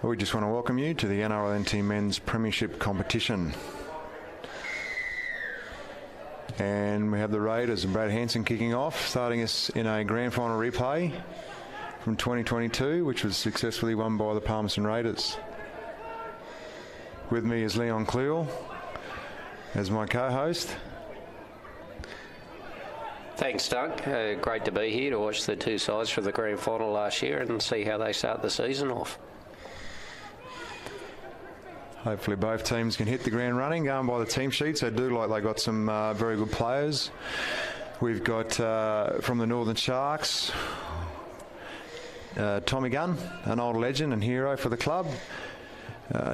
We just want to welcome you to the NRL Men's Premiership competition. And we have the Raiders and Brad Hanson kicking off, starting us in a grand final replay from 2022, which was successfully won by the Palmerston Raiders. With me is Leon Clewell as my co-host. Thanks, Doug. Great to be here to watch the two sides for the grand final last year and see how they start the season off. Hopefully both teams can hit the ground running. Going by the team sheets, they do like they got some very good players. We've got from the Northern Sharks, Tommy Gunn, an old legend and hero for the club.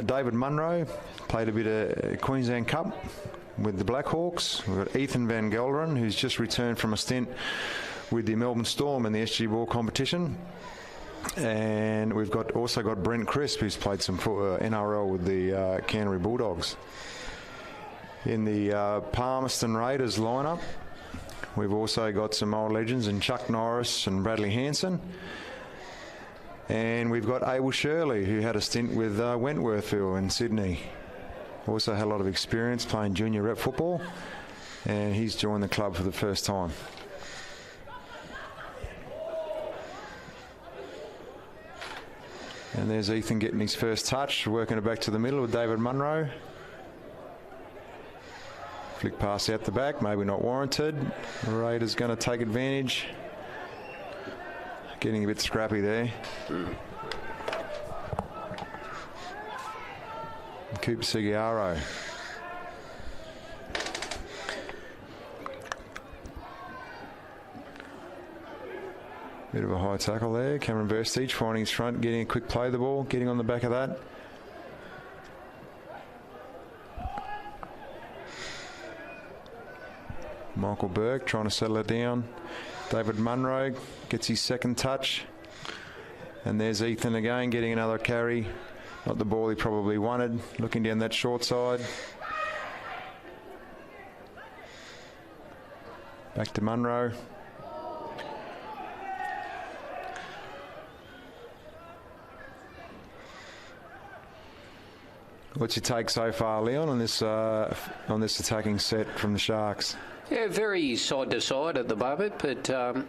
David Munro played a bit of Queensland Cup with the Blackhawks. We've got Ethan Van Gelderen, who's just returned from a stint with the Melbourne Storm in the SG Ball competition. And we've also got Brent Crisp, who's played some NRL with the Canterbury Bulldogs. In the Palmerston Raiders lineup, we've also got some old legends in Chuck Norris and Bradley Hanson. And we've got Abel Shirley, who had a stint with Wentworthville in Sydney. Also had a lot of experience playing junior rep football, and he's joined the club for the first time. And there's Ethan getting his first touch, working it back to the middle with David Munro. Flick pass out the back, maybe not warranted. The Raiders going to take advantage. Getting a bit scrappy there. Cooper Seguiaro. Bit of a high tackle there. Cameron Versteeg finding his front, getting a quick play of the ball, getting on the back of that. Michael Burke trying to settle it down. David Munro gets his second touch. And there's Ethan again getting another carry. Not the ball he probably wanted. Looking down that short side. Back to Munro. What's your take so far, Leon, on this attacking set from the Sharks? Yeah, very side to side at the moment, but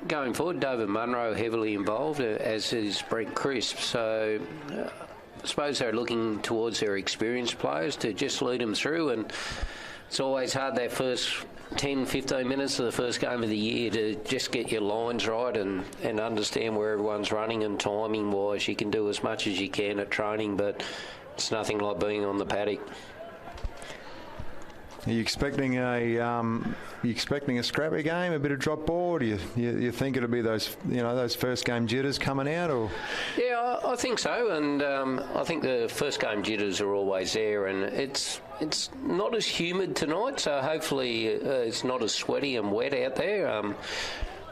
going forward, David Munro heavily involved, as is Brent Crisp. So I suppose they're looking towards their experienced players to just lead them through, and it's always hard that first 10, 15 minutes of the first game of the year to just get your lines right and understand where everyone's running, and timing-wise you can do as much as you can at training, but it's nothing like being on the paddock. Are you expecting a scrappy game, a bit of drop ball? Do you think it'll be those first game jitters coming out, or? Yeah, I think so, and I think the first game jitters are always there, and it's not as humid tonight, so hopefully it's not as sweaty and wet out there.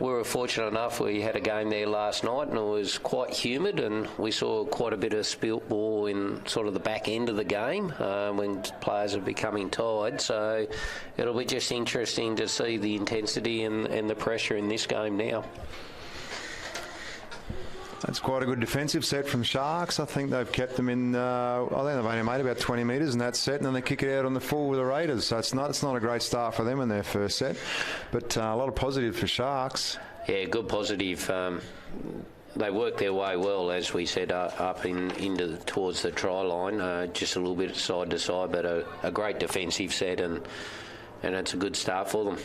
We were fortunate enough, we had a game there last night and it was quite humid, and we saw quite a bit of spilt ball in sort of the back end of the game when players are becoming tired. So it'll be just interesting to see the intensity and the pressure in this game now. That's quite a good defensive set from Sharks. I think they've kept them in, I think they've only made about 20 metres in that set, and then they kick it out on the full with the Raiders. So it's not a great start for them in their first set, but a lot of positive for Sharks. Yeah, good positive. They worked their way well, as we said, up towards the try line, just a little bit side to side, but a great defensive set, and it's a good start for them.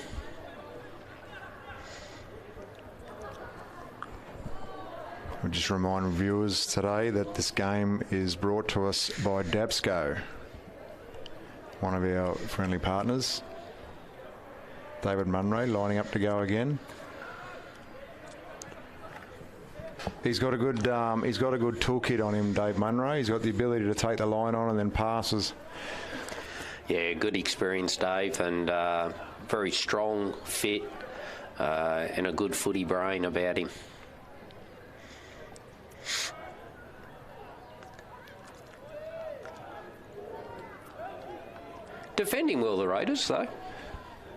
We'll just remind viewers today that this game is brought to us by Dabsco, one of our friendly partners. David Munro lining up to go again. He's got a good toolkit on him, Dave Munro. He's got the ability to take the line on and then passes. Yeah, good experience, Dave, and very strong, fit, and a good footy brain about him. Defending well, the Raiders, though.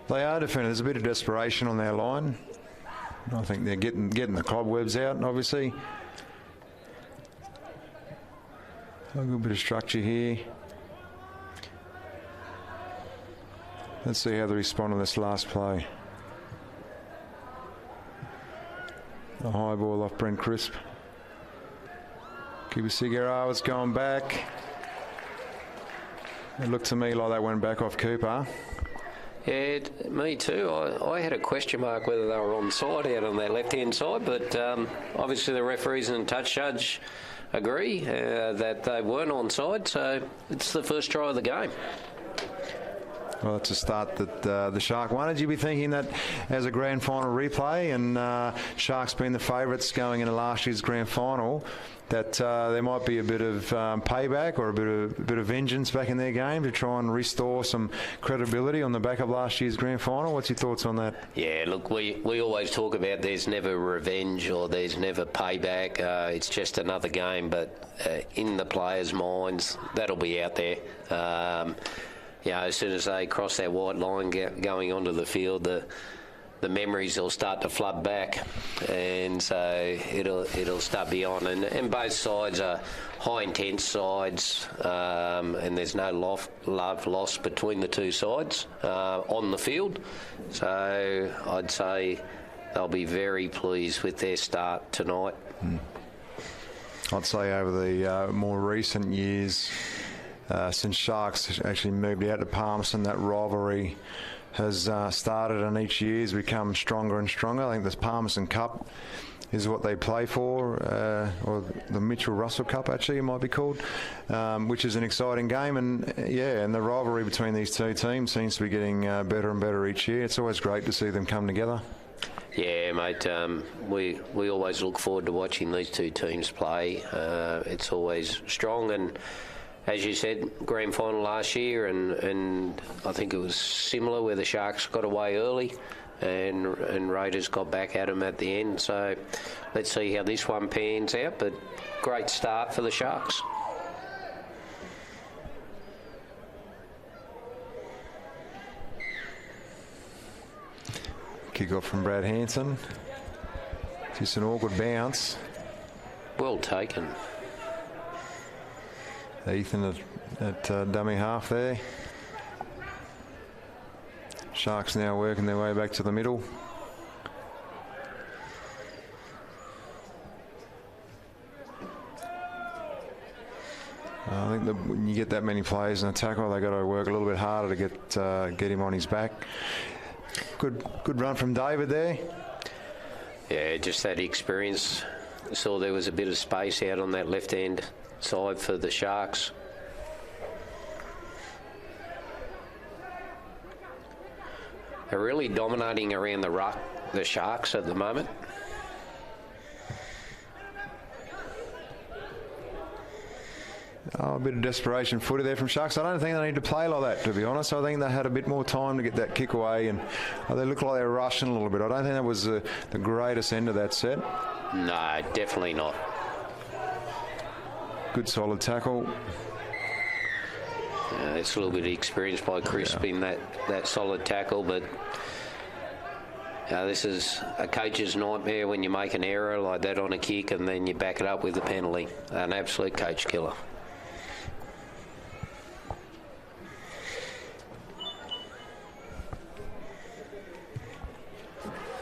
They are defending. There's a bit of desperation on their line. I think they're getting the cobwebs out, obviously. A good bit of structure here. Let's see how they respond on this last play. A high ball off Brent Crisp. Cuba Figueroa's going back. It looked to me like they went back off Cooper. Yeah, me too. I had a question mark whether they were onside out on their left-hand side, but obviously the referees and touch judge agree that they weren't onside, so it's the first try of the game. Well, it's a start that the Shark wanted. You'd be thinking that as a grand final replay, and Sharks being the favourites going into last year's grand final, that there might be a bit of payback or a bit of vengeance back in their game to try and restore some credibility on the back of last year's grand final. What's your thoughts on that? Yeah, look, we always talk about there's never revenge or there's never payback. It's just another game, but in the players' minds, that'll be out there. As soon as they cross that white line going onto the field, the memories will start to flood back, and so it'll start be on. And both sides are high intense sides, and there's no love lost between the two sides on the field. So I'd say they'll be very pleased with their start tonight. I'd say over the more recent years, since Sharks actually moved out to Palmerston, that rivalry has started, and each year has become stronger and stronger. I think this Palmerston Cup is what they play for, or the Mitchell Russell Cup actually it might be called, which is an exciting game. And and the rivalry between these two teams seems to be getting better and better each year. It's always great to see them come together. Yeah, mate, we always look forward to watching these two teams play. It's always strong, and as you said, grand final last year, and I think it was similar where the Sharks got away early and Raiders got back at them at the end. So let's see how this one pans out, but great start for the Sharks. Kick off from Brad Hanson. Just an awkward bounce. Well taken. Ethan at dummy half there. Sharks now working their way back to the middle. I think that when you get that many players in a tackle, they've got to work a little bit harder to get him on his back. Good run from David there. Yeah, just that experience. Saw there was a bit of space out on that left-hand side for the Sharks. They're really dominating around the ruck, the Sharks at the moment. A bit of desperation footy there from Sharks. I don't think they need to play like that, to be honest. I think they had a bit more time to get that kick away, and they look like they're rushing a little bit. I don't think that was the greatest end of that set. No, definitely not. Good solid tackle. It's a little bit of experience by Crisp in that solid tackle, but this is a coach's nightmare when you make an error like that on a kick and then you back it up with a penalty. An absolute coach killer.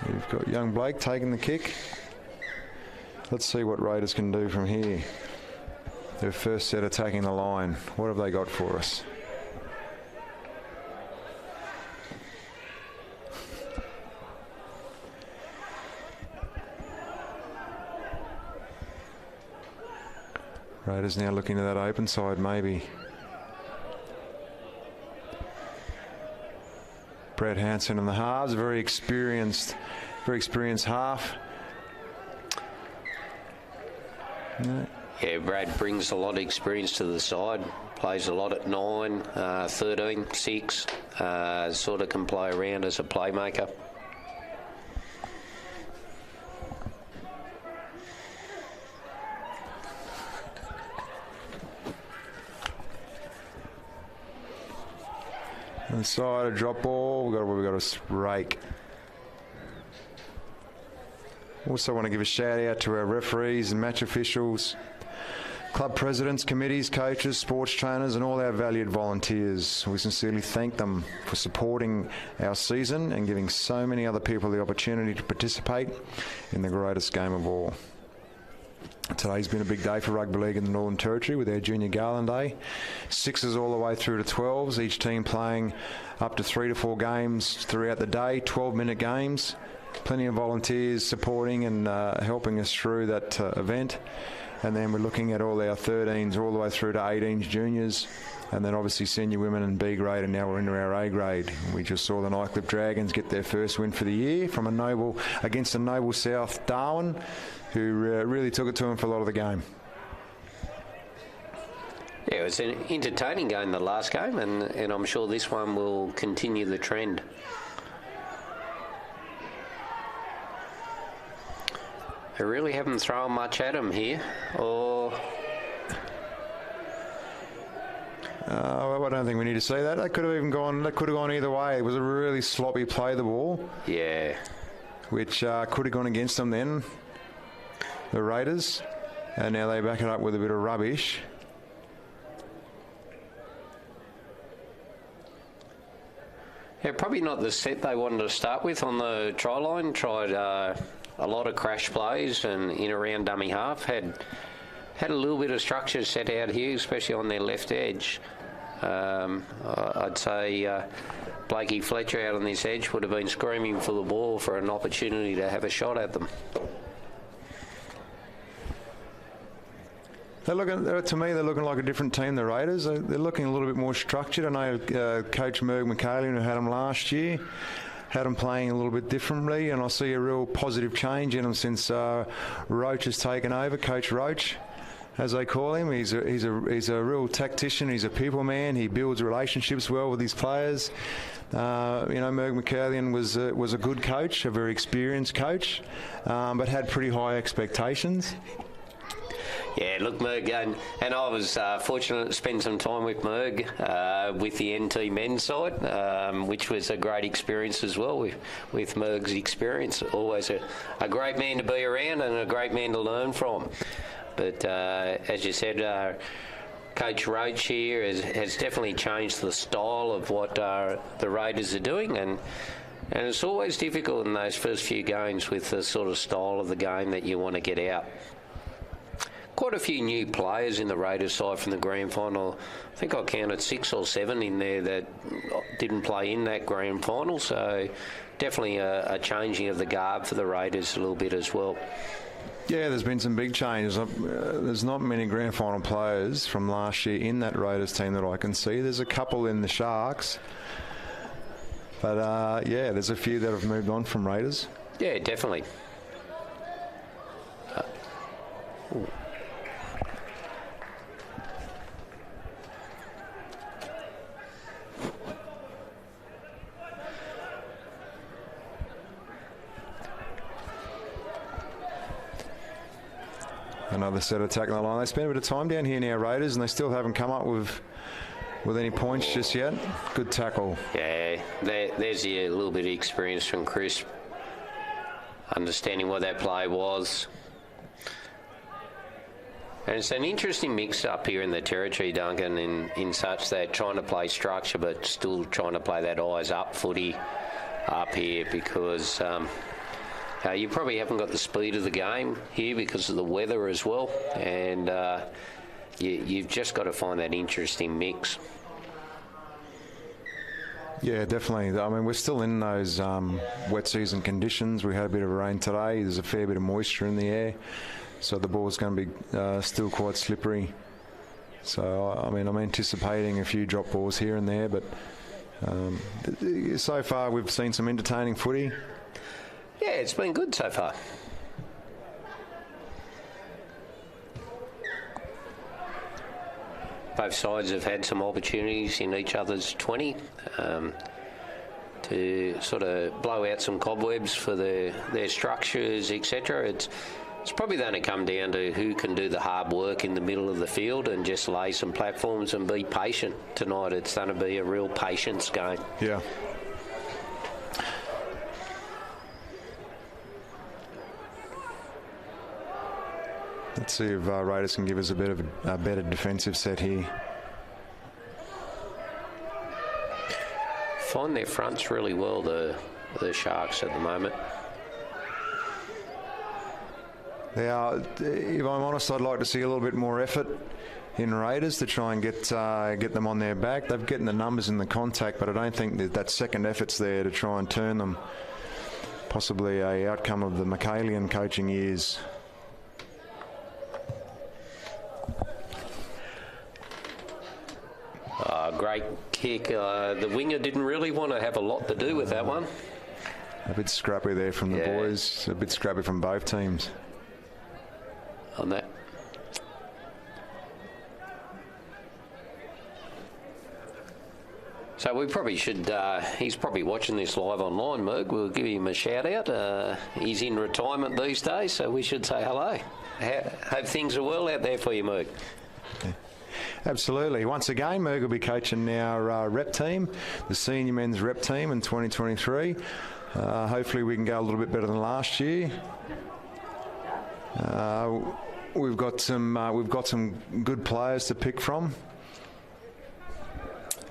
You've got young Blake taking the kick. Let's see what Raiders can do from here. Their first set attacking the line. What have they got for us? Raiders now looking to that open side, maybe. Brad Hanson in the halves, very experienced half. No. Yeah, Brad brings a lot of experience to the side. Plays a lot at 9, 13, 6. Sort of can play around as a playmaker. Inside a drop ball. We've got a rake. Also want to give a shout out to our referees and match officials club presidents, committees, coaches, sports trainers and all our valued volunteers. We sincerely thank them for supporting our season and giving so many other people the opportunity to participate in the greatest game of all. Today's been a big day for rugby league in the Northern Territory with our Junior Gala Day. 6s all the way through to 12s, each team playing up to 3 to 4 games throughout the day, 12-minute games. Plenty of volunteers supporting and helping us through that event. And then we're looking at all our 13s all the way through to 18s juniors. And then obviously senior women in B grade, and now we're into our A grade. We just saw the Nycliffe Dragons get their first win for the year from against a Noble South Darwin, who really took it to them for a lot of the game. Yeah, it was an entertaining game, the last game, and I'm sure this one will continue the trend. They really haven't thrown much at them here, or... I don't think we need to say that. That could have gone either way. It was a really sloppy play, the ball. Yeah. Which could have gone against them then, the Raiders. And now they back it up with a bit of rubbish. Yeah, probably not the set they wanted to start with on the try line. Tried a lot of crash plays and in around dummy half. Had a little bit of structure set out here, especially on their left edge. I'd say Blakey Fletcher out on this edge would have been screaming for the ball for an opportunity to have a shot at them. To me, they're looking like a different team, the Raiders. They're looking a little bit more structured. I know Coach Merg McCallion, who had them last year, had them playing a little bit differently, and I see a real positive change in them since Roach has taken over, Coach Roach, as they call him. He's a real tactician. He's a people man. He builds relationships well with his players. Merg McCallion was a good coach, a very experienced coach, but had pretty high expectations. Yeah, look, Merg, and I was fortunate to spend some time with Merg with the NT men's side, which was a great experience as well with Merg's experience. Always a great man to be around and a great man to learn from. But as you said, Coach Roach here has definitely changed the style of what the Raiders are doing, and it's always difficult in those first few games with the sort of style of the game that you want to get out. Quite a few new players in the Raiders side from the grand final. I think I counted 6 or 7 in there that didn't play in that grand final, so definitely a changing of the guard for the Raiders a little bit as well. Yeah, there's been some big changes. There's not many grand final players from last year in that Raiders team that I can see. There's a couple in the Sharks. But, there's a few that have moved on from Raiders. Yeah, definitely. Another set attack on the line. They spent a bit of time down here now, Raiders, and they still haven't come up with any points just yet. Good tackle. Yeah, there's a little bit of experience from Chris, understanding what that play was. And it's an interesting mix up here in the territory, Duncan, in such that trying to play structure but still trying to play that eyes up footy up here, because you probably haven't got the speed of the game here because of the weather as well, and you've just got to find that interesting mix. Yeah, definitely. I mean, we're still in those wet season conditions. We had a bit of rain today. There's a fair bit of moisture in the air, so the ball's going to be still quite slippery. So, I mean, I'm anticipating a few drop balls here and there, but so far we've seen some entertaining footy. Yeah, it's been good so far. Both sides have had some opportunities in each other's 20 to sort of blow out some cobwebs for their structures, etc. It's probably going to come down to who can do the hard work in the middle of the field and just lay some platforms and be patient tonight. It's going to be a real patience game. Yeah. Let's see if Raiders can give us a bit of a better defensive set here. Find their fronts really well, the Sharks at the moment. They are, if I'm honest, I'd like to see a little bit more effort in Raiders to try and get them on their back. They've getting the numbers in the contact, but I don't think that second effort's there to try and turn them. Possibly a outcome of the Michaelian coaching years. Great kick. The winger didn't really want to have a lot to do with that one. A bit scrappy there from the boys. A bit scrappy from both teams. On that. So we probably should, he's probably watching this live online, Merg. We'll give him a shout out. He's in retirement these days, so we should say hello. Hope things are well out there for you, Merg. Yeah. Absolutely. Once again, Merg will be coaching our rep team, the senior men's rep team in 2023. Hopefully we can go a little bit better than last year. We've got some good players to pick from.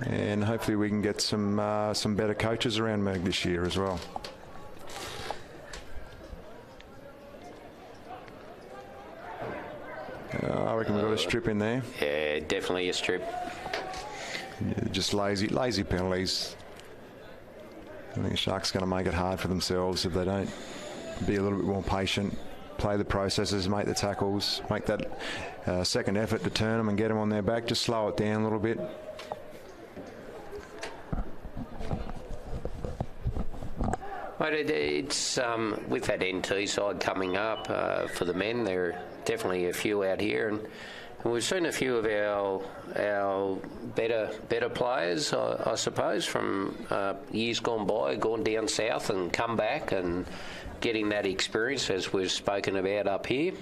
And hopefully we can get some better coaches around Merg this year as well. I reckon we've got a strip in there. Yeah, definitely a strip. Yeah, just lazy penalties. I think the Sharks are going to make it hard for themselves if they don't be a little bit more patient, play the processes, make the tackles, make that second effort to turn them and get them on their back. Just slow it down a little bit. Mate, it's with that NT side coming up for the men, there are definitely a few out here, and we've seen a few of our better players, I suppose, from years gone by, gone down south and come back and getting that experience as we've spoken about up here.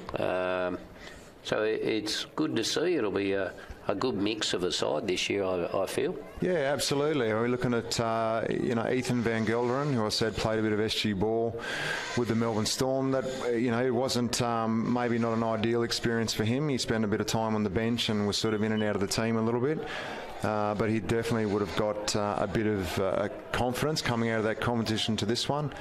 So it's good to see. It'll be a good mix of a side this year, I feel. Yeah, absolutely. We're looking at Ethan Van Gelderen, who I said played a bit of SG ball with the Melbourne Storm. That it wasn't maybe not an ideal experience for him. He spent a bit of time on the bench and was sort of in and out of the team a little bit. But he definitely would have got a bit of confidence coming out of that competition to this one.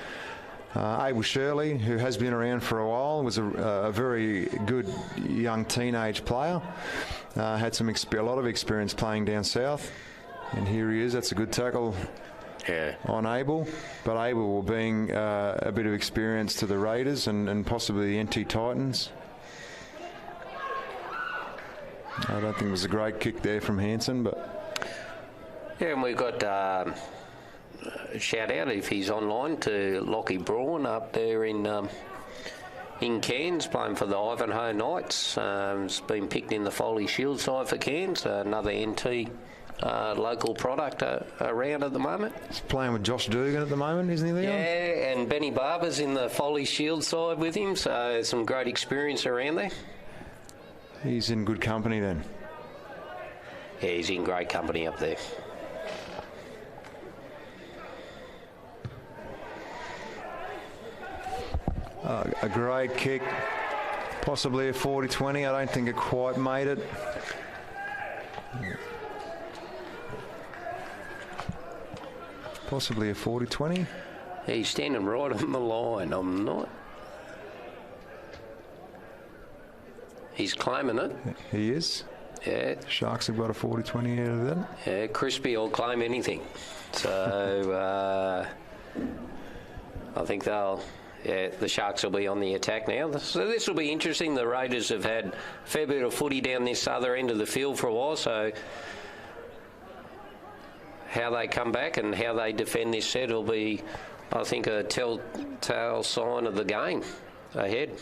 Abel Shirley, who has been around for a while, was a very good young teenage player. Had a lot of experience playing down south. And here he is. That's a good tackle on Abel. But Abel will bring a bit of experience to the Raiders and possibly the NT Titans. I don't think it was a great kick there from Hansen, but... Yeah, and we've got... shout out if he's online to Lockie Braun up there in Cairns, playing for the Ivanhoe Knights. He's been picked in the Foley Shield side for Cairns, another NT local product around at the moment. He's playing with Josh Dugan at the moment, isn't he, Leon? Yeah, and Benny Barber's in the Foley Shield side with him, so some great experience around there. He's in good company then. Yeah, he's in great company up there. A great kick, possibly a 40-20. I don't think it quite made it. Possibly a 40-20. He's standing right on the line. I'm not. He's claiming it. He is. Yeah. Sharks have got a 40-20 out of that. Yeah, Crispy will claim anything. So I think they'll... Yeah, the Sharks will be on the attack now. So this will be interesting. The Raiders have had a fair bit of footy down this other end of the field for a while, so how they come back and how they defend this set will be, I think, a telltale sign of the game ahead.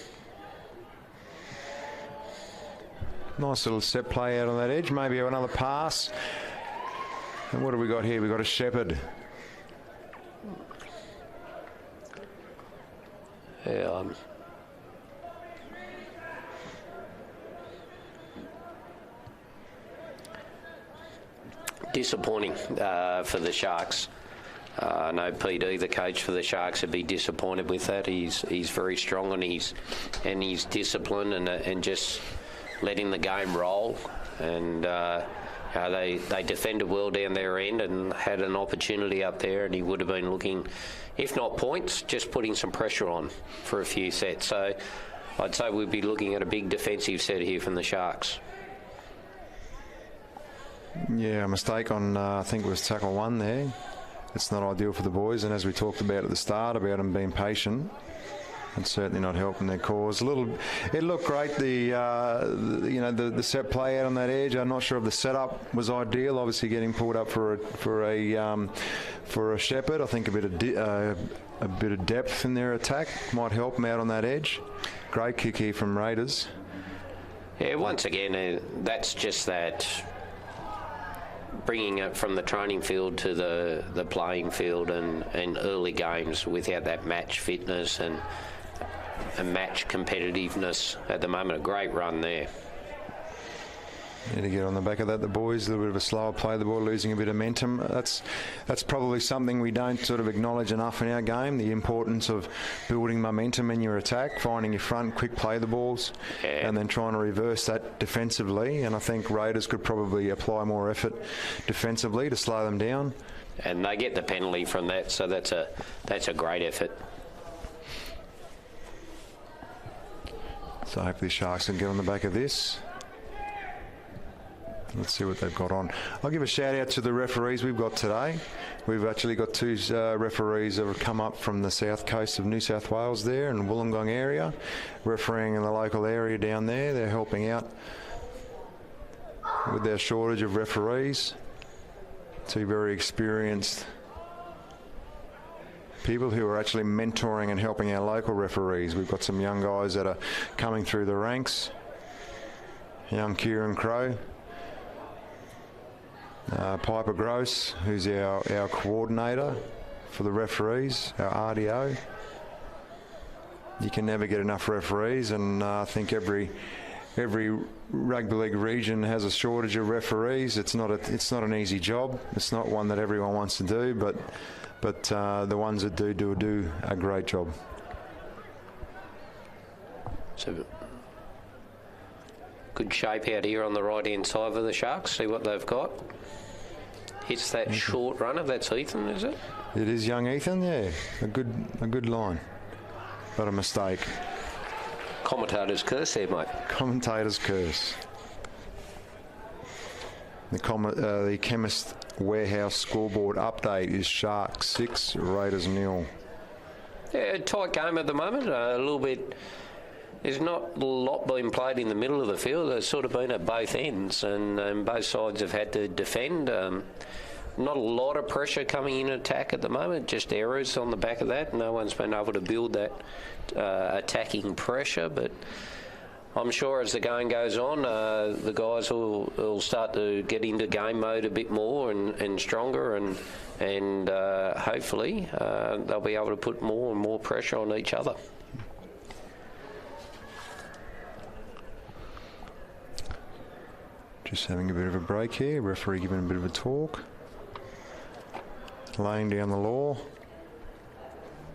Nice little set play out on that edge. Maybe another pass. And what have we got here? We've got a Shepherd. Yeah, disappointing for the Sharks. I know PD, the coach for the Sharks, would be disappointed with that. He's very strong on his discipline and just letting the game roll. And they defended well down their end and had an opportunity up there, and he would have been looking, if not points, just putting some pressure on for a few sets. So I'd say we'd be looking at a big defensive set here from the Sharks. Yeah, a mistake on, I think it was tackle 1 there. It's not ideal for the boys, and as we talked about at the start about them being patient, and certainly not helping their cause. It looked great. The set play out on that edge. I'm not sure if the setup was ideal. Obviously, getting pulled up for a shepherd. I think a bit of depth in their attack might help them out on that edge. Great kick here from Raiders. Yeah, once again, that's just that. Bringing it from the training field to the playing field and early games without that match fitness and match competitiveness at the moment. A great run there. Need to get on the back of that, the boys. A little bit of a slower play, the ball losing a bit of momentum. That's probably something we don't sort of acknowledge enough in our game, the importance of building momentum in your attack, finding your front, quick play the balls, and then trying to reverse that defensively. And I think Raiders could probably apply more effort defensively to slow them down. And they get the penalty from that, so that's a great effort. So hopefully Sharks can get on the back of this. Let's see what they've got on. I'll give a shout out to the referees we've got today. We've actually got 2 referees that have come up from the south coast of New South Wales there in the Wollongong area, refereeing in the local area down there. They're helping out with their shortage of referees. 2 very experienced people who are actually mentoring and helping our local referees. We've got some young guys that are coming through the ranks. Young Kieran Crow. Piper Gross, who's our coordinator for the referees, our RDO. You can never get enough referees, and I think every rugby league region has a shortage of referees. It's not an easy job. It's not one that everyone wants to do, but the ones that do a great job. So good shape out here on the right hand side of the Sharks. See what they've got. Hits that short runner. That's Ethan, is it? It is young Ethan. Yeah, a good line, but a mistake. Commentator's curse there, mate. Commentator's curse. The Chemist Warehouse scoreboard update is Sharks 6, Raiders 0. Yeah, tight game at the moment. A little bit. There's not a lot being played in the middle of the field. There's sort of been at both ends, and both sides have had to defend. Not a lot of pressure coming in attack at the moment, just errors on the back of that. No one's been able to build that attacking pressure, but I'm sure as the game goes on, the guys will start to get into game mode a bit more and stronger, and hopefully they'll be able to put more and more pressure on each other. Just having a bit of a break here. Referee giving a bit of a talk. Laying down the law.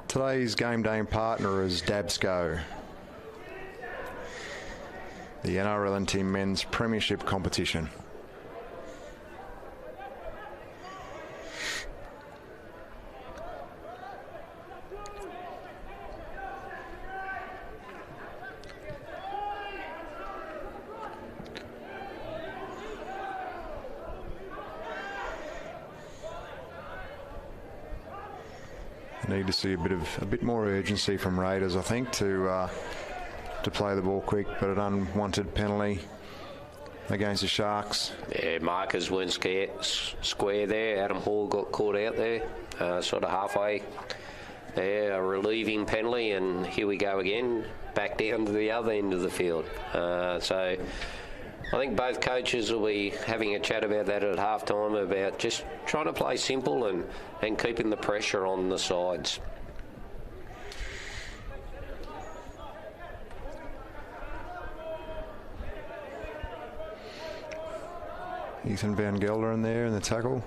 Today's game day partner is Dabsco, the NRL and team men's Premiership competition. Need to see a bit more urgency from Raiders, I think, to play the ball quick, but an unwanted penalty against the Sharks. Yeah, markers weren't square there. Adam Hall got caught out there, sort of halfway there, a relieving penalty, and here we go again, back down to the other end of the field. So I think both coaches will be having a chat about that at halftime, about just trying to play simple and keeping the pressure on the sides. Ethan Van Gelder in there in the tackle.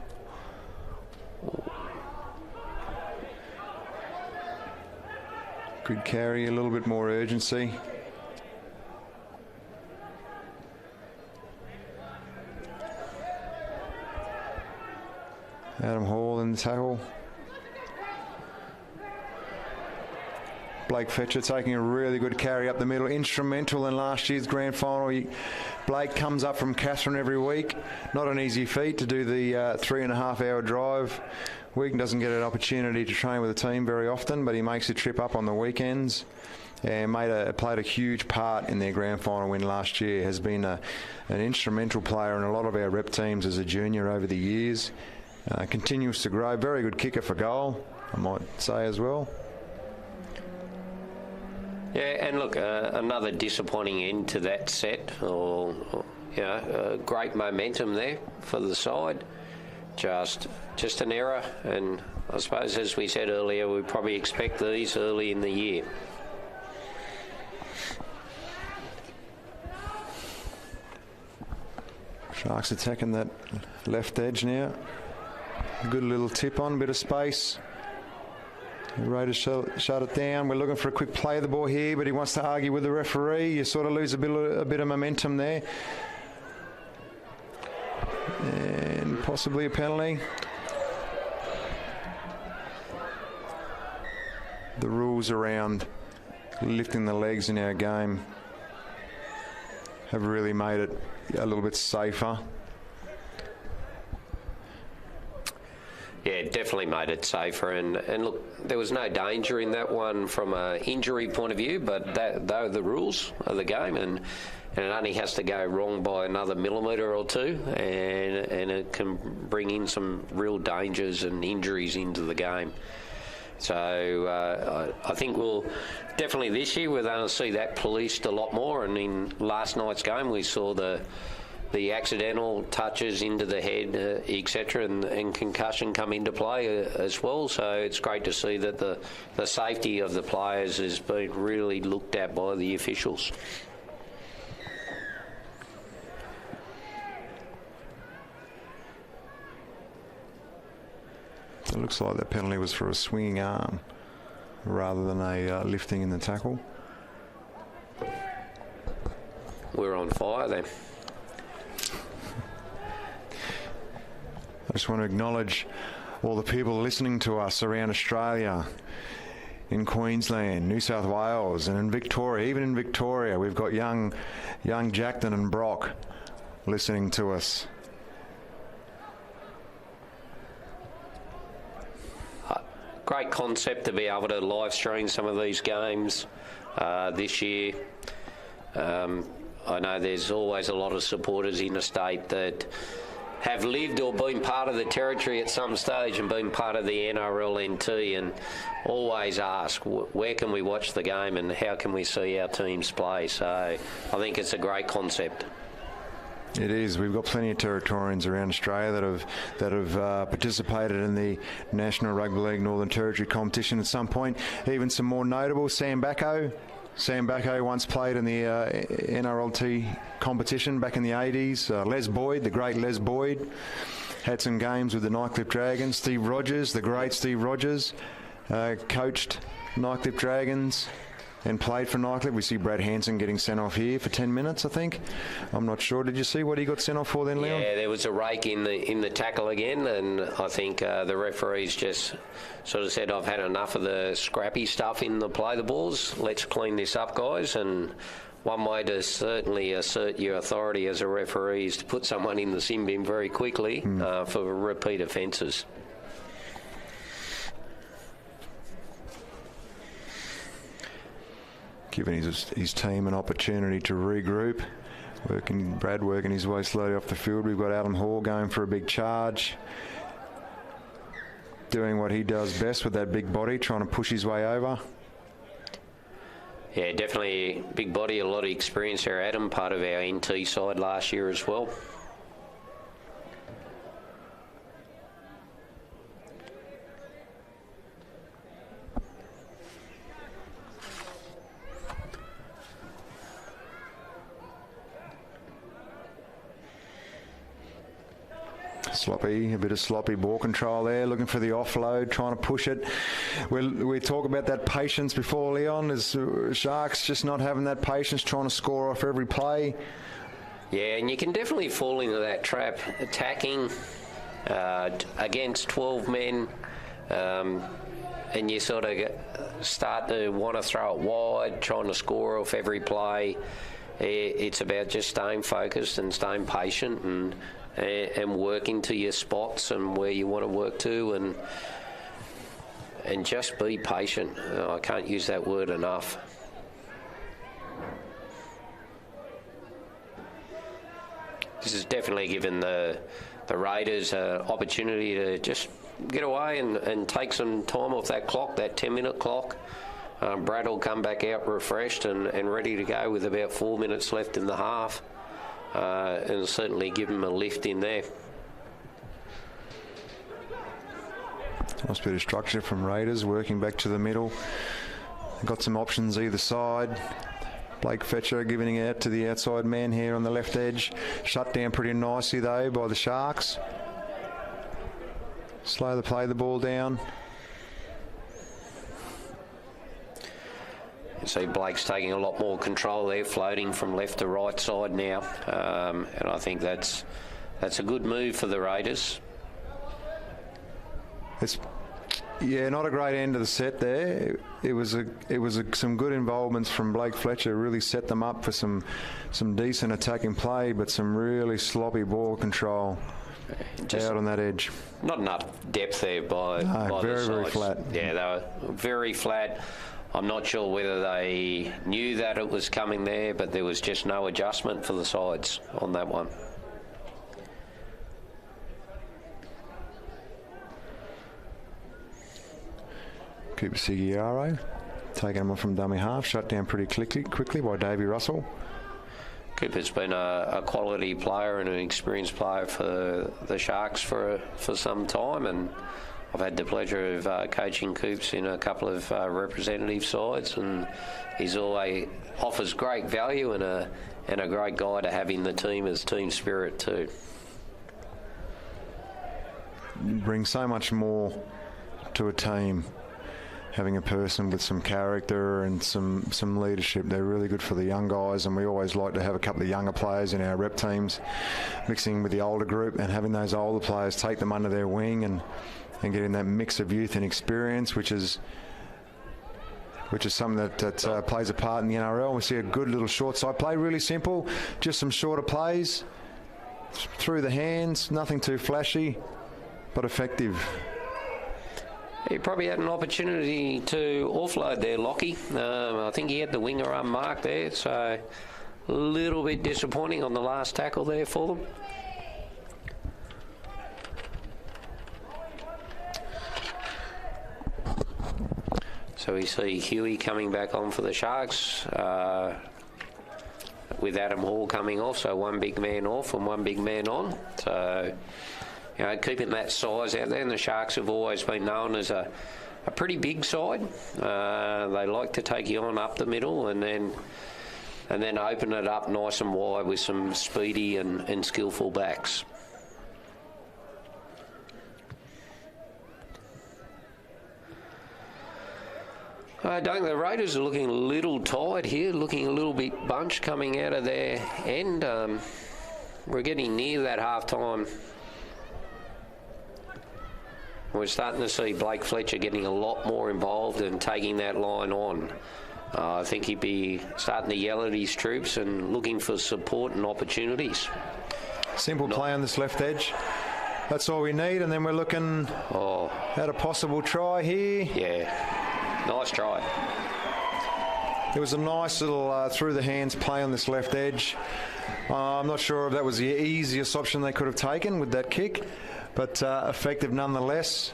Good carry, a little bit more urgency. Adam Hall in the tackle. Blake Fetcher taking a really good carry up the middle. Instrumental in last year's grand final. Blake comes up from Catherine every week. Not an easy feat to do the 3.5 hour drive. Wigan doesn't get an opportunity to train with the team very often, but he makes a trip up on the weekends and played a huge part in their grand final win last year. Has been an instrumental player in a lot of our rep teams as a junior over the years. Continues to grow. Very good kicker for goal, I might say as well. Yeah, and look, another disappointing end to that set. Great momentum there for the side. Just an error, and I suppose, as we said earlier, we probably expect these early in the year. Sharks attacking that left edge now. Good little tip on, bit of space. Raiders shut it down. We're looking for a quick play of the ball here, but he wants to argue with the referee. You sort of lose a bit of momentum there. And possibly a penalty. The rules around lifting the legs in our game have really made it a little bit safer. Yeah, definitely made it safer. And look, there was no danger in that one from an injury point of view, but they're the rules of the game, and it only has to go wrong by another millimetre or two, and it can bring in some real dangers and injuries into the game. So I think we'll definitely this year we're going to see that policed a lot more. And in last night's game, we saw the accidental touches into the head, etc., and concussion come into play as well. So it's great to see that the safety of the players has been really looked at by the officials. It looks like that penalty was for a swinging arm rather than a lifting in the tackle. We're on fire then. I just want to acknowledge all the people listening to us around Australia, in Queensland, New South Wales, and in Victoria. Even in Victoria, we've got young Jackton and Brock listening to us. Great concept to be able to live stream some of these games this year. I know there's always a lot of supporters in the state that have lived or been part of the territory at some stage and been part of the NRL NT, and always ask, where can we watch the game and how can we see our teams play? So I think it's a great concept. It is. We've got plenty of Territorians around Australia that have participated in the National Rugby League Northern Territory competition at some point. Even some more notable, Sam Bacco. Sam Bacco once played in the NRLT competition back in the 80s. Les Boyd, the great Les Boyd, had some games with the Nightclip Dragons. Steve Rogers, the great Steve Rogers, coached Nightclip Dragons and played for Nightclip. We see Brad Hanson getting sent off here for 10 minutes, I think. I'm not sure. Did you see what he got sent off for then, Leon? Yeah, there was a rake in the tackle again, and I think the referees just sort of said, I've had enough of the scrappy stuff in the play the balls. Let's clean this up, guys. And one way to certainly assert your authority as a referee is to put someone in the sin bin very quickly for repeat offences. Giving his team an opportunity to regroup. Brad working his way slowly off the field. We've got Adam Hall going for a big charge. Doing what he does best with that big body, trying to push his way over. Yeah, definitely big body, a lot of experience there, Adam, part of our NT side last year as well. A bit of sloppy ball control there, looking for the offload, trying to push it. We talk about that patience before, Leon, is Sharks just not having that patience, trying to score off every play. Yeah, and you can definitely fall into that trap, attacking against 12 men, and you sort of start to want to throw it wide, trying to score off every play. It's about just staying focused and staying patient and working to your spots and where you want to work to, and just be patient. I can't use that word enough. This has definitely given the Raiders an opportunity to just get away and take some time off that clock, that 10-minute clock. Brad will come back out refreshed and ready to go with about 4 minutes left in the half, and certainly give him a lift in there. Nice bit of structure from Raiders, working back to the middle. Got some options either side. Blake Fletcher giving it out to the outside man here on the left edge. Shut down pretty nicely though by the Sharks. Slow to play the ball down. You see Blake's taking a lot more control there, floating from left to right side now, and I think that's a good move for the Raiders. Yeah, not a great end of the set there. It was some good involvements from Blake Fletcher. Really set them up for some decent attacking play, but some really sloppy ball control out on that edge. Not enough depth there by very, the sides. very flat. Yeah, they were very flat. I'm not sure whether they knew that it was coming there, but there was just no adjustment for the sides on that one. Cooper Sigiaro taking him off from dummy half, shut down pretty quickly by Davey Russell. Cooper's been a quality player and an experienced player for the Sharks for some time, and I've had the pleasure of coaching Coops in a couple of representative sides, and he's always offers great value and a great guy to have in the team as team spirit too. Brings so much more to a team, having a person with some character and some leadership. They're really good for the young guys, and we always like to have a couple of younger players in our rep teams, mixing with the older group and having those older players take them under their wing and getting that mix of youth and experience, which is something that plays a part in the NRL. We see a good little short side play, really simple, just some shorter plays through the hands, nothing too flashy, but effective. He probably had an opportunity to offload there, Lockie. I think he had the winger unmarked there, so a little bit disappointing on the last tackle there for them. So we see Huey coming back on for the Sharks, with Adam Hall coming off, so one big man off and one big man on. So, you know, keeping that size out there, and the Sharks have always been known as a pretty big side. They like to take you on up the middle and then open it up nice and wide with some speedy and skillful backs. I don't think the Raiders are looking a little tired here, looking a little bit bunched coming out of their end. We're getting near that half-time. We're starting to see Blake Fletcher getting a lot more involved and taking that line on. I think he'd be starting to yell at his troops and looking for support and opportunities. Simple play on this left edge. That's all we need, and then we're looking at a possible try here. Yeah. Nice try. It was a nice little through the hands play on this left edge. I'm not sure if that was the easiest option they could have taken with that kick, but effective nonetheless.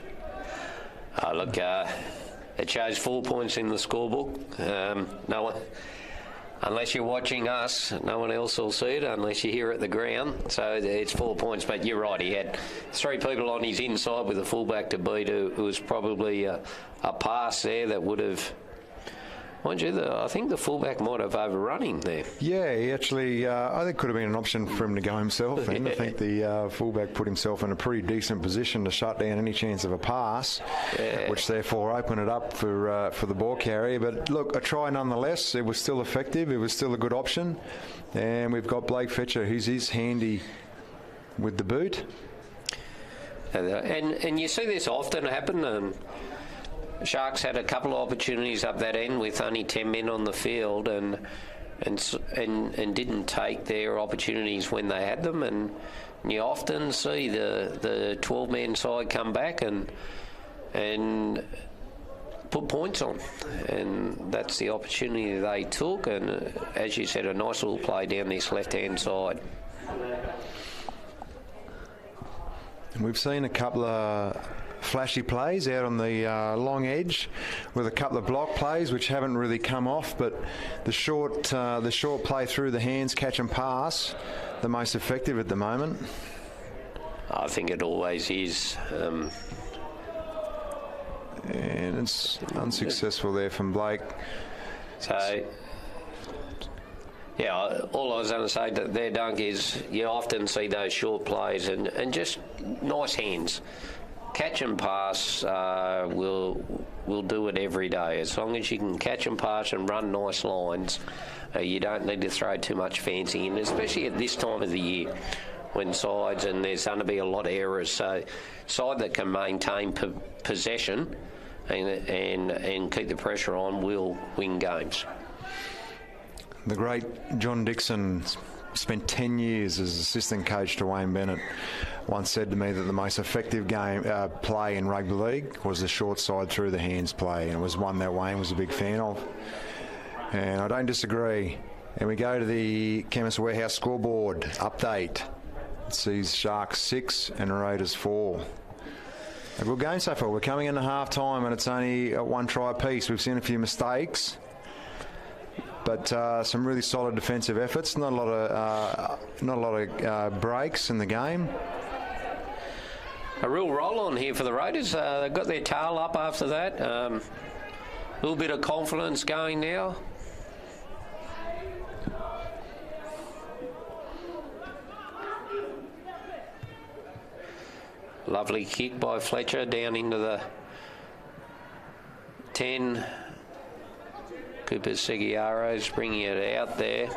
Look, it shows 4 points in the scorebook. No one, unless you're watching us, no one else will see it unless you're here at the ground. So it's 4 points, but you're right. He had three people on his inside with a fullback to beat. It was probably a pass there that would have Mind you, I think the fullback might have overrun him there. Yeah, he actually, I think could have been an option for him to go himself then. I think the fullback put himself in a pretty decent position to shut down any chance of a pass, which therefore opened it up for the ball carrier. But look, a try nonetheless. It was still effective. It was still a good option. And we've got Blake Fletcher, who's handy with the boot. And you see this often happen. Sharks had a couple of opportunities up that end with only 10 men on the field and didn't take their opportunities when they had them. And you often see the 12-man side come back and put points on. And that's the opportunity they took. And as you said, a nice little play down this left-hand side. We've seen a couple of flashy plays out on the long edge with a couple of block plays which haven't really come off, but the short play through the hands, catch and pass, the most effective at the moment. I think it always is. And it's unsuccessful there from Blake. So, yeah, all I was going to say there, Dunk, is you often see those short plays and just nice hands. Catch and pass will do it every day. As long as you can catch and pass and run nice lines, you don't need to throw too much fancy in, especially at this time of the year when sides, and there's going to be a lot of errors. So side that can maintain possession and keep the pressure on will win games. The great John Dixon spent 10 years as assistant coach to Wayne Bennett. Once said to me that the most effective play in rugby league was the short side through the hands play, and it was one that Wayne was a big fan of. And I don't disagree. And we go to the Chemist Warehouse scoreboard update. It sees Sharks 6 and Raiders 4. A good game so far. We're coming into half time and it's only a one try apiece. We've seen a few mistakes, but some really solid defensive efforts. Not a lot of breaks in the game. A real roll on here for the Raiders. They've got their tail up after that. A little bit of confidence going now. Lovely kick by Fletcher down into the 10. Cooper Seguiaro's bringing it out there.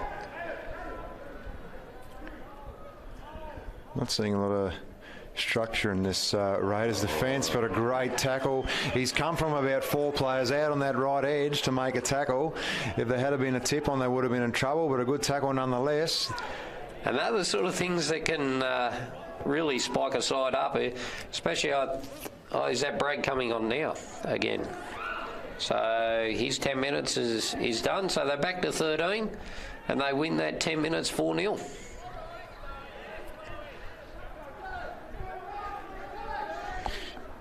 Not seeing a lot of structure in this Raiders defence, but a great tackle. He's come from about 4 players out on that right edge to make a tackle. If there had been a tip on, they would have been in trouble, but a good tackle nonetheless. And they're the sort of things that can really spike a side up, especially, is that Bragg coming on now again? So his 10 minutes is done, so they're back to 13, and they win that 10 minutes 4-0.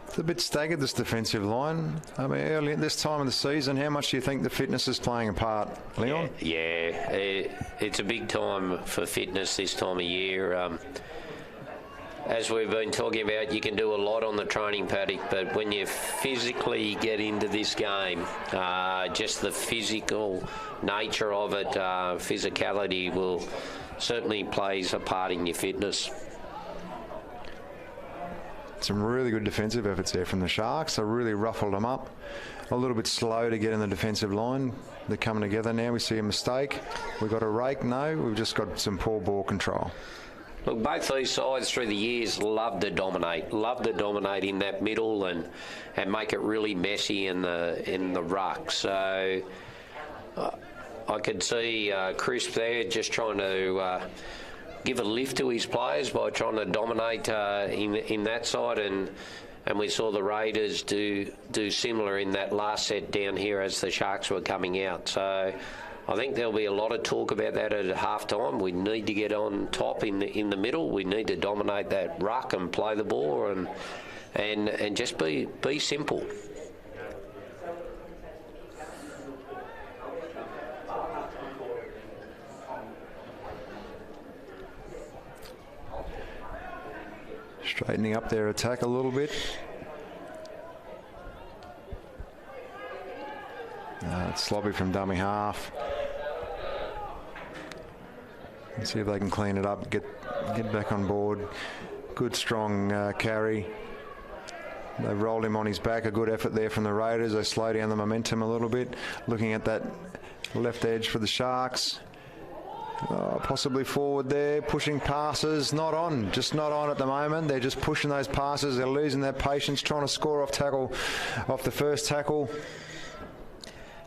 It's a bit staggered, this defensive line. I mean, early at this time of the season, how much do you think the fitness is playing a part, Leon? Yeah, it's a big time for fitness this time of year. As we've been talking about, you can do a lot on the training paddock, but when you physically get into this game, just the physical nature of it, physicality will certainly plays a part in your fitness. Some really good defensive efforts there from the Sharks. They really ruffled them up. A little bit slow to get in the defensive line. They're coming together now. We see a mistake. We've got a rake. No, we've just got some poor ball control. Look, both these sides through the years love to dominate in that middle and make it really messy in the ruck. So I could see Crisp there just trying to give a lift to his players by trying to dominate in that side, and we saw the Raiders do similar in that last set down here as the Sharks were coming out. So I think there'll be a lot of talk about that at half time. We need to get on top in the middle. We need to dominate that ruck and play the ball and just be simple. Straightening up their attack a little bit. It's sloppy from dummy half. Let's see if they can clean it up, get back on board. Good, strong carry. They've rolled him on his back. A good effort there from the Raiders. They slow down the momentum a little bit. Looking at that left edge for the Sharks. Possibly forward there, pushing passes. Not on, just not on at the moment. They're just pushing those passes. They're losing their patience, trying to score off the first tackle.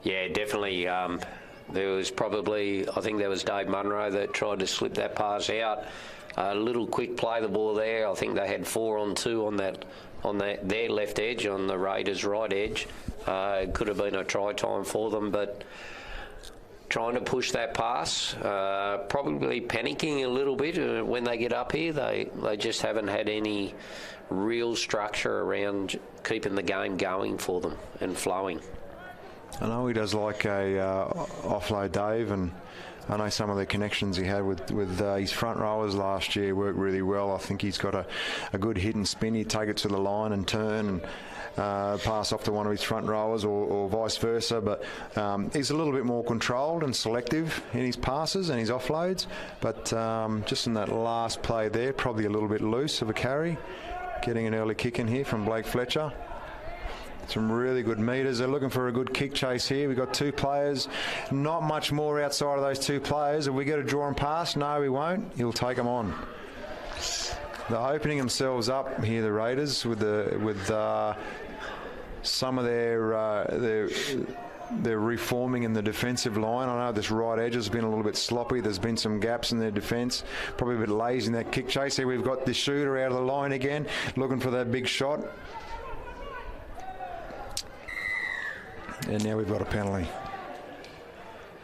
Yeah, definitely. There was probably, I think there was Dave Munro that tried to slip that pass out. A little quick play the ball there. I think they had 4-on-2 on their left edge, on the Raiders' right edge. It could have been a try time for them, but trying to push that pass, probably panicking a little bit when they get up here. They just haven't had any real structure around keeping the game going for them and flowing. I know he does like a offload, Dave, and I know some of the connections he had with his front rowers last year worked really well. I think he's got a good hit and spin. He'd take it to the line and turn and pass off to one of his front rowers or vice versa. But he's a little bit more controlled and selective in his passes and his offloads. But just in that last play there, probably a little bit loose of a carry. Getting an early kick in here from Blake Fletcher. Some really good meters. They're looking for a good kick chase here. We've got two players. Not much more outside of those two players. If we get a draw and pass, no, we won't. He'll take them on. They're opening themselves up here, the Raiders, with some of their reforming in the defensive line. I know this right edge has been a little bit sloppy. There's been some gaps in their defence. Probably a bit lazy in that kick chase. Here we've got the shooter out of the line again, looking for that big shot. And now we've got a penalty.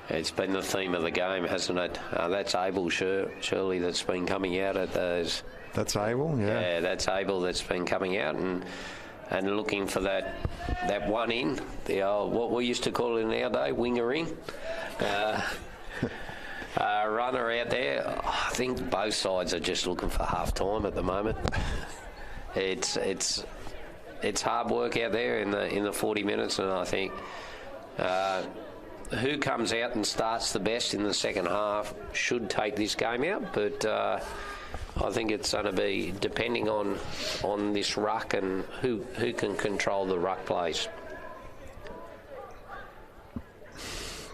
It's been the theme of the game, hasn't it? That's Abel, surely, that's been coming out at those. That's Abel, yeah. Yeah, that's Abel that's been coming out and looking for that one in, the old, what we used to call it in our day, winger in. Runner out there. I think both sides are just looking for half time at the moment. It's hard work out there in the 40 minutes, and I think who comes out and starts the best in the second half should take this game out. But I think it's going to be depending on this ruck and who can control the ruck plays.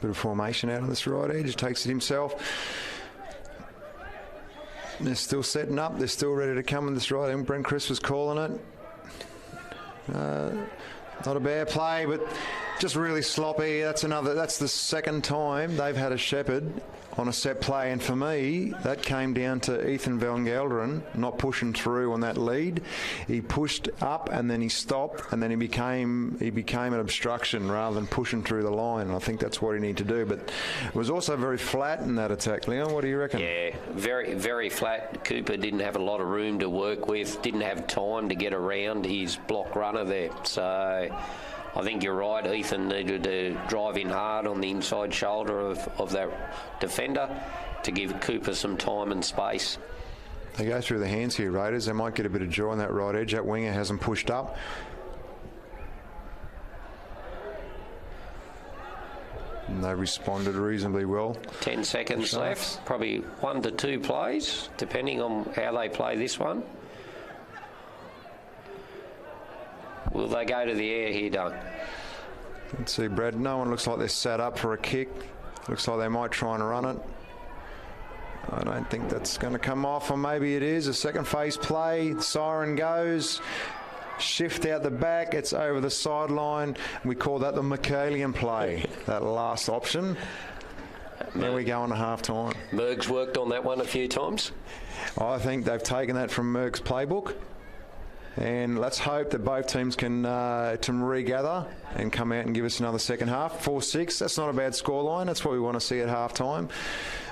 Bit of formation out on this right edge. Takes it himself. They're still setting up. They're still ready to come in this right end. Brent Chris was calling it. Not a bad play, but just really sloppy. That's the second time they've had a shepherd on a set play, and for me that came down to Ethan Van Gelderen not pushing through on that lead. He pushed up and then he stopped, and then he became an obstruction rather than pushing through the line. And I think that's what he needed to do. But it was also very flat in that attack. Leon, what do you reckon? Yeah, very, very flat. Cooper didn't have a lot of room to work with, didn't have time to get around his block runner there. So I think you're right. Ethan needed to drive in hard on the inside shoulder of that defender to give Cooper some time and space. They go through the hands here, Raiders. They might get a bit of joy on that right edge. That winger hasn't pushed up. And they responded reasonably well. 10 seconds left. Probably 1 to 2 plays, depending on how they play this one. Will they go to the air here, Doug? Let's see, Brad. No one looks like they're set up for a kick. Looks like they might try and run it. I don't think that's going to come off, or maybe it is. A second phase play. The siren goes. Shift out the back. It's over the sideline. We call that the Michaelian play, that last option. Then we go on to half time. Merg's worked on that one a few times. I think they've taken that from Merg's playbook. And let's hope that both teams can regather and come out and give us another second half. 4-6, that's not a bad scoreline. That's what we want to see at half time.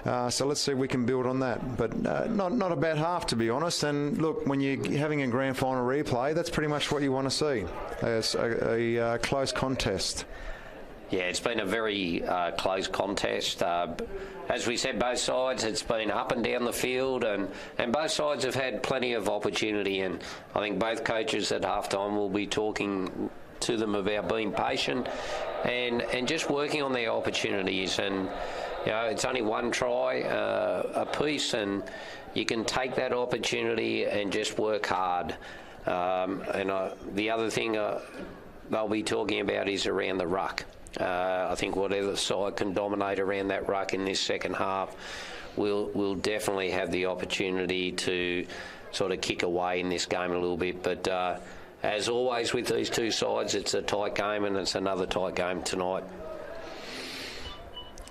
So let's see if we can build on that. But not a bad half, to be honest. And look, when you're having a grand final replay, that's pretty much what you want to see. It's a close contest. Yeah, it's been a very close contest. As we said, both sides, it's been up and down the field, and both sides have had plenty of opportunity. And I think both coaches at halftime will be talking to them about being patient and just working on their opportunities. And it's only one try a piece, and you can take that opportunity and just work hard. The other thing they'll be talking about is around the ruck. I think whatever side can dominate around that ruck in this second half will definitely have the opportunity to sort of kick away in this game a little bit. But as always with these two sides, it's a tight game, and it's another tight game tonight.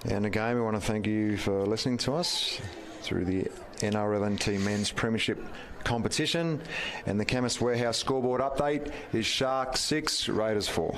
And again, we want to thank you for listening to us through the NRL Men's Premiership competition. And the Chemist Warehouse scoreboard update is Sharks 6, Raiders 4.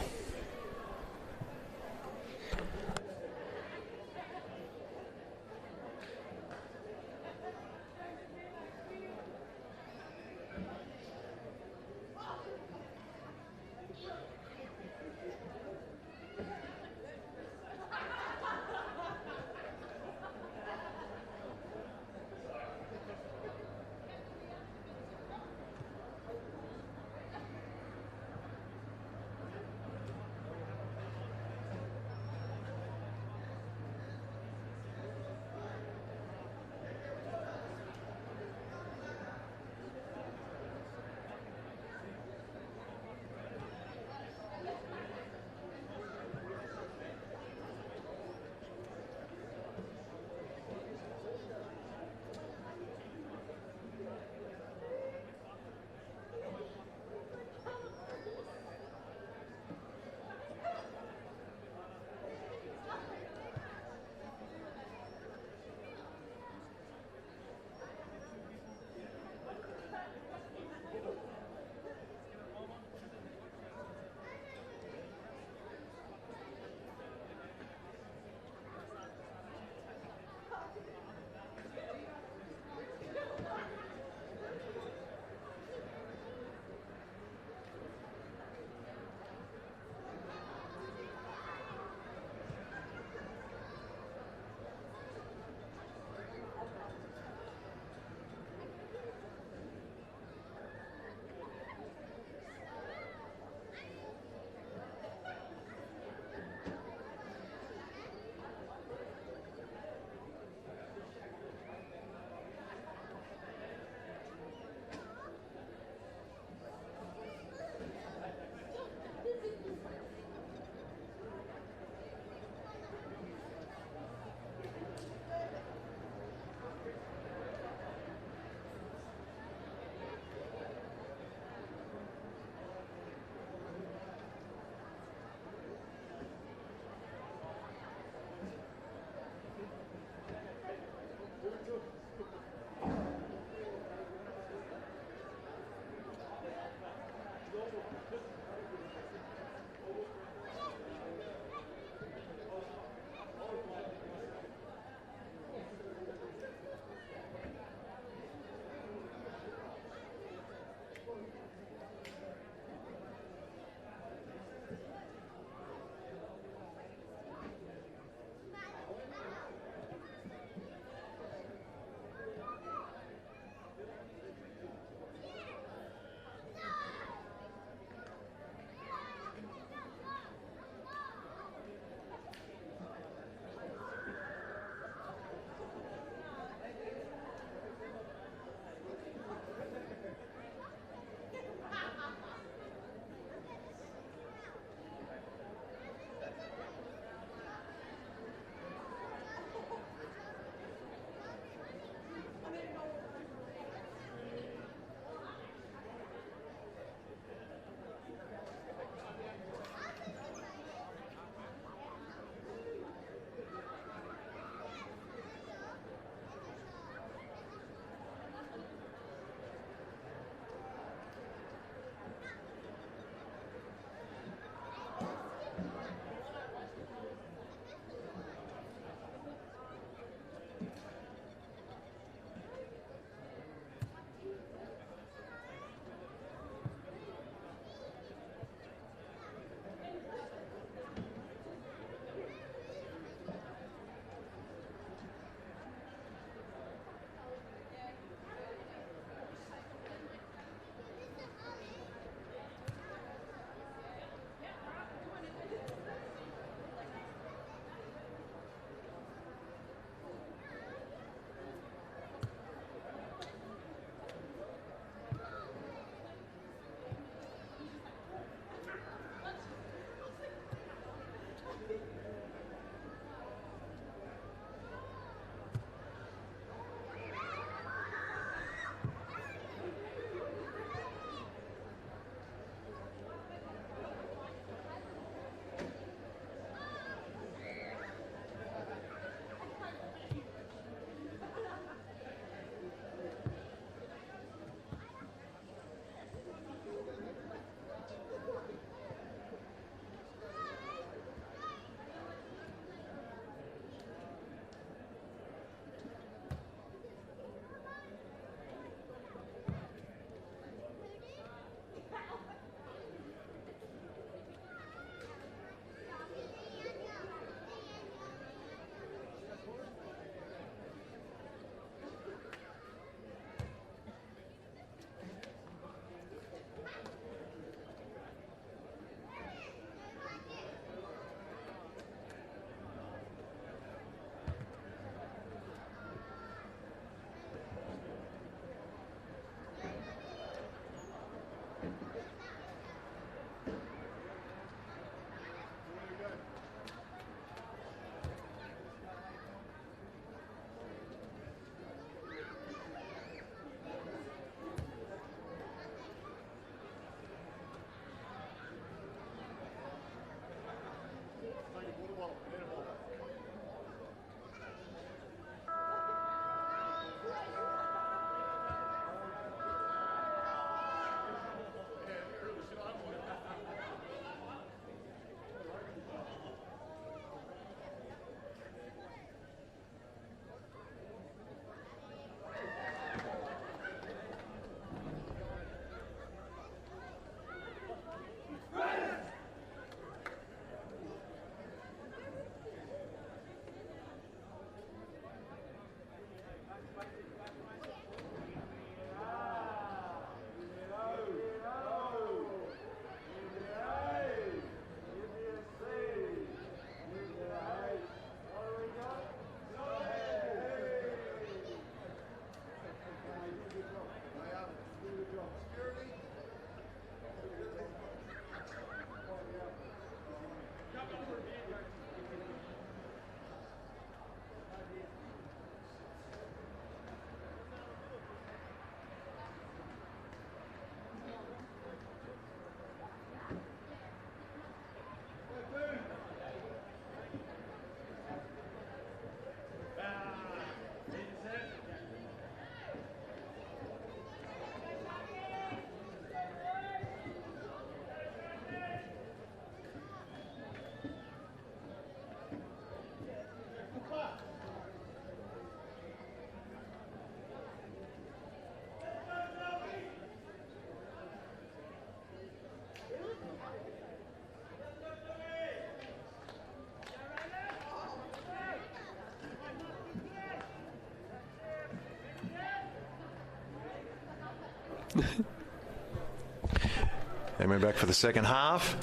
And we're back for the second half.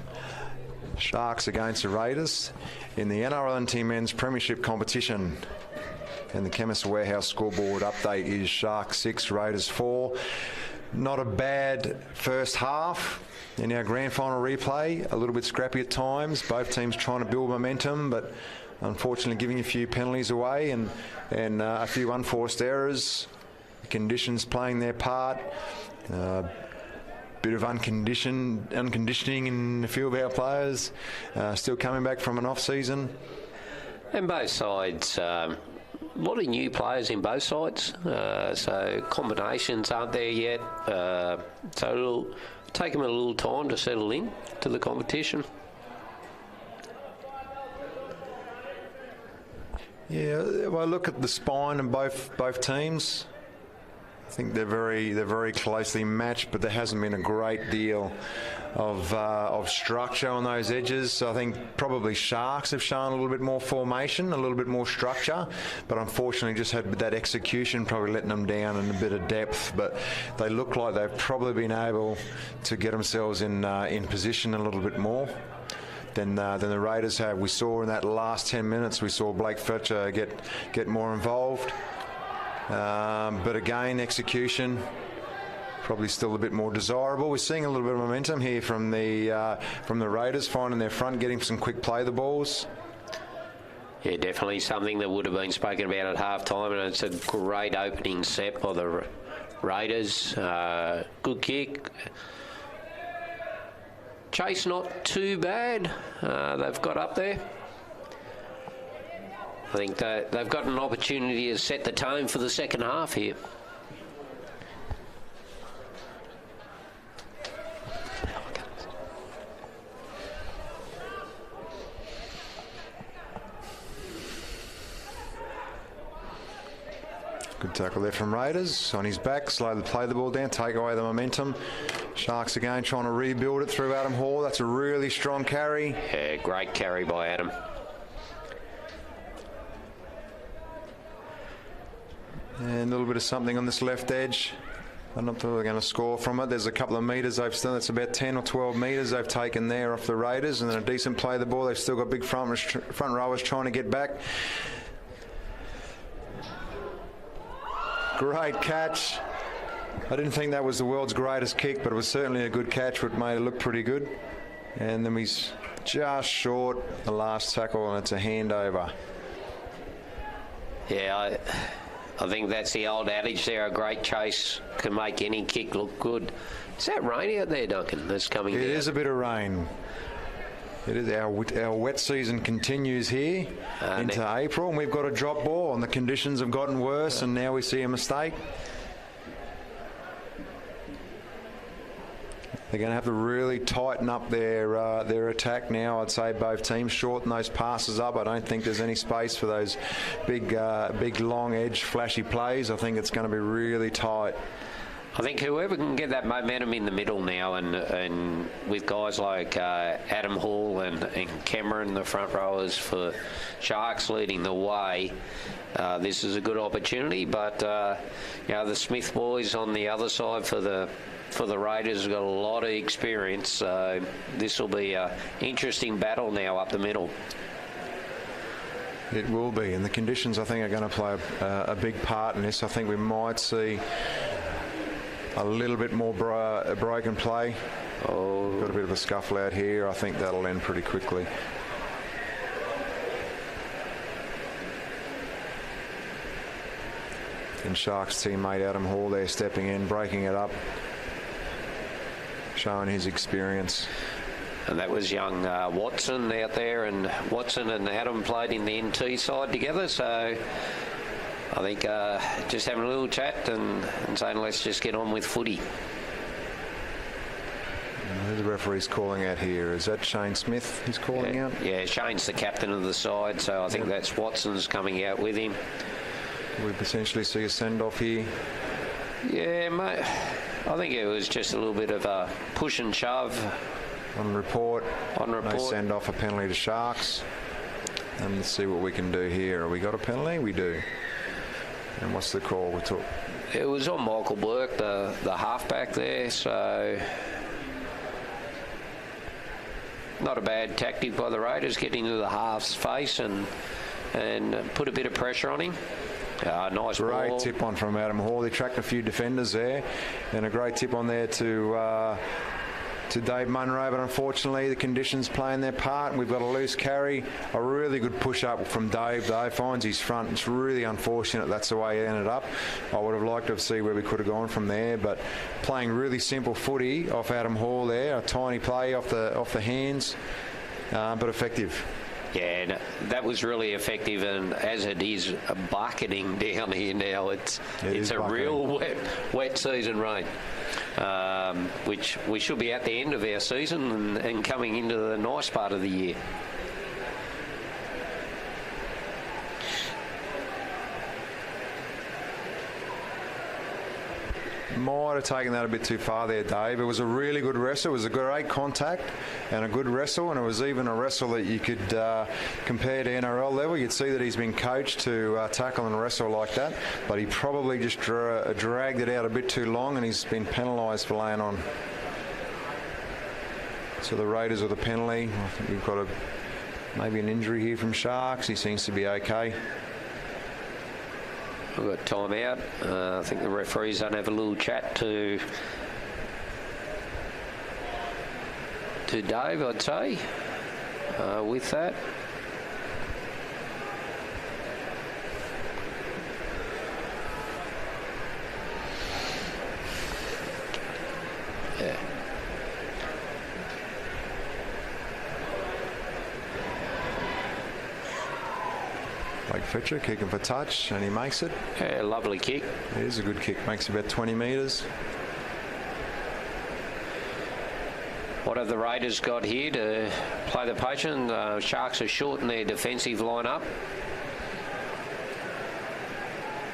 Sharks against the Raiders in the NRL and Team Men's Premiership competition. And the Chemist Warehouse scoreboard update is Sharks 6, Raiders 4. Not a bad first half. In our grand final replay, a little bit scrappy at times. Both teams trying to build momentum, but unfortunately giving a few penalties away and a few unforced errors. Conditions playing their part. Bit of unconditioning in a few of our players. Still coming back from an off-season. And both sides, a lot of new players in both sides. So combinations aren't there yet. So it'll take them a little time to settle in to the competition. Yeah, well, look at the spine of both teams. I think they're very closely matched, but there hasn't been a great deal of structure on those edges. So I think probably Sharks have shown a little bit more formation, a little bit more structure, but unfortunately just had that execution probably letting them down in a bit of depth. But they look like they've probably been able to get themselves in position a little bit more than the Raiders have. We saw in that last 10 minutes, we saw Blake Fletcher get more involved. But again, execution probably still a bit more desirable. We're seeing a little bit of momentum here from the Raiders, finding their front, getting some quick play the balls. Yeah, definitely something that would have been spoken about at half-time, and it's a great opening set by the Raiders. Good kick. Chase not too bad. They've got up there. I think they've got an opportunity to set the tone for the second half here. Good tackle there from Raiders. On his back, slowly play the ball down, take away the momentum. Sharks again trying to rebuild it through Adam Hall. That's a really strong carry. Yeah, great carry by Adam. And a little bit of something on this left edge. I'm not sure they're going to score from it. There's a couple of metres they've still. That's about 10 or 12 metres they've taken there off the Raiders, and then a decent play of the ball. They've still got big front rowers trying to get back. Great catch. I didn't think that was the world's greatest kick, but it was certainly a good catch, which made it look pretty good. And then he's just short the last tackle, and it's a handover. Yeah, I think that's the old adage there, a great chase can make any kick look good. Is that rain out there, Duncan, that's coming down? It is a bit of rain. It is. Our wet season continues here into April, and we've got a drop ball, and the conditions have gotten worse, and now we see a mistake. They're going to have to really tighten up their attack now. I'd say both teams shorten those passes up. I don't think there's any space for those big long edge flashy plays. I think it's going to be really tight. I think whoever can get that momentum in the middle now, and with guys like Adam Hall and Cameron, the front rowers for Sharks leading the way, this is a good opportunity. But the Smith boys on the other side for the Raiders have got a lot of experience, so this will be an interesting battle now up the middle. It will be, and the conditions I think are going to play a big part in this. I think we might see a little bit more broken play. Got a bit of a scuffle out here. I think that'll end pretty quickly. And Sharks teammate Adam Hall there stepping in, breaking it up, showing his experience. And that was young Watson out there, and Watson and Adam played in the NT side together, so I think just having a little chat and saying let's just get on with footy. Who the referee's calling out here? Is that Shane Smith he's calling out? Yeah, Shane's the captain of the side, so I think that's Watson's coming out with him. We potentially see a send-off here. Yeah, mate. I think it was just a little bit of a push and shove. On report. No send-off, a penalty to Sharks. And let's see what we can do here. Have we got a penalty? We do. And what's the call we took? It was on Michael Burke, the halfback there, so not a bad tactic by the Raiders, get into the half's face and put a bit of pressure on him. Nice great ball. tip on from Adam Hall. He tracked a few defenders there, and a great tip on there to Dave Munro, but unfortunately the conditions playing their part. We've got a loose carry. A really good push up from Dave though, finds his front. It's really unfortunate that's the way he ended up. I would have liked to see where we could have gone from there, but playing really simple footy off Adam Hall there, a tiny play off the hands, but effective. Yeah, that was really effective, and as it is bucketing down here now, it's a real wet season rain, which we should be at the end of our season and coming into the nice part of the year. Might have taken that a bit too far there, Dave. It was a really good wrestle. It was a great contact and a good wrestle, and it was even a wrestle that you could compare to NRL level. You'd see that he's been coached to tackle and wrestle like that, but he probably just dragged it out a bit too long, and he's been penalised for laying on. So the Raiders with a penalty. I think we've got maybe an injury here from Sharks. He seems to be okay. We've got time out. I think the referee's going to have a little chat to Dave, I'd say, with that. Yeah. Blake Fletcher kicking for touch, and he makes it. Yeah, lovely kick. It is a good kick. Makes about 20 metres. What have the Raiders got here to play the patient? Sharks are short in their defensive line-up.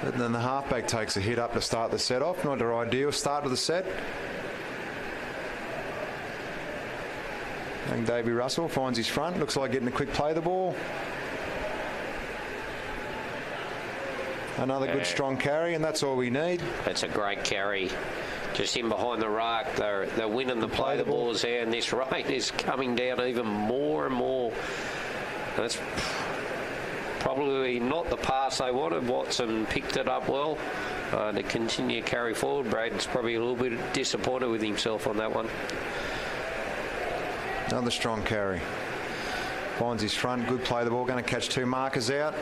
And then the halfback takes a hit up to start the set off. Not their ideal start to the set. And Davey Russell finds his front. Looks like getting a quick play of the ball. Another good strong carry, and that's all we need. That's a great carry. Just in behind the ruck, they're winning the play the balls there, and this rain is coming down even more and more. That's probably not the pass they wanted. Watson picked it up well to continue to carry forward. Braden's probably a little bit disappointed with himself on that one. Another strong carry. Finds his front, good play the ball, going to catch two markers out.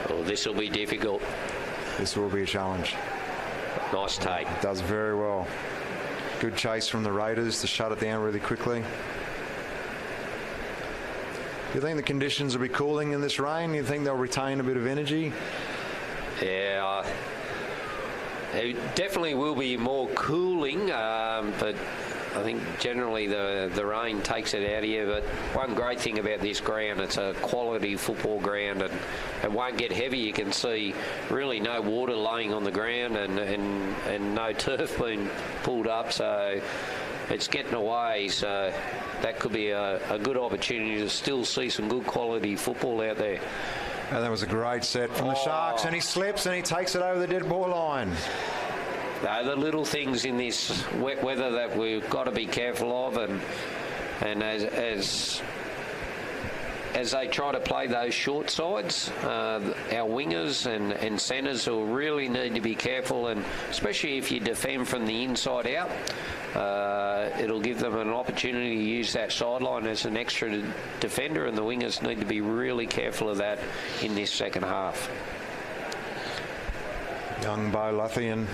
Oh, this will be difficult. This will be a challenge. Nice take. Does very well. Good chase from the Raiders to shut it down really quickly. Do you think the conditions will be cooling in this rain? You think they'll retain a bit of energy? Yeah, it definitely will be more cooling, but I think generally the rain takes it out of you. But one great thing about this ground, it's a quality football ground, and it won't get heavy. You can see really no water laying on the ground and no turf being pulled up, so it's getting away. So that could be a good opportunity to still see some good quality football out there. And that was a great set from the Sharks, and he slips and he takes it over the dead ball line. The little things in this wet weather that we've got to be careful of, and as they try to play those short sides, our wingers and centres will really need to be careful, and especially if you defend from the inside out, it'll give them an opportunity to use that sideline as an extra defender, and the wingers need to be really careful of that in this second half. Young Bo Lothian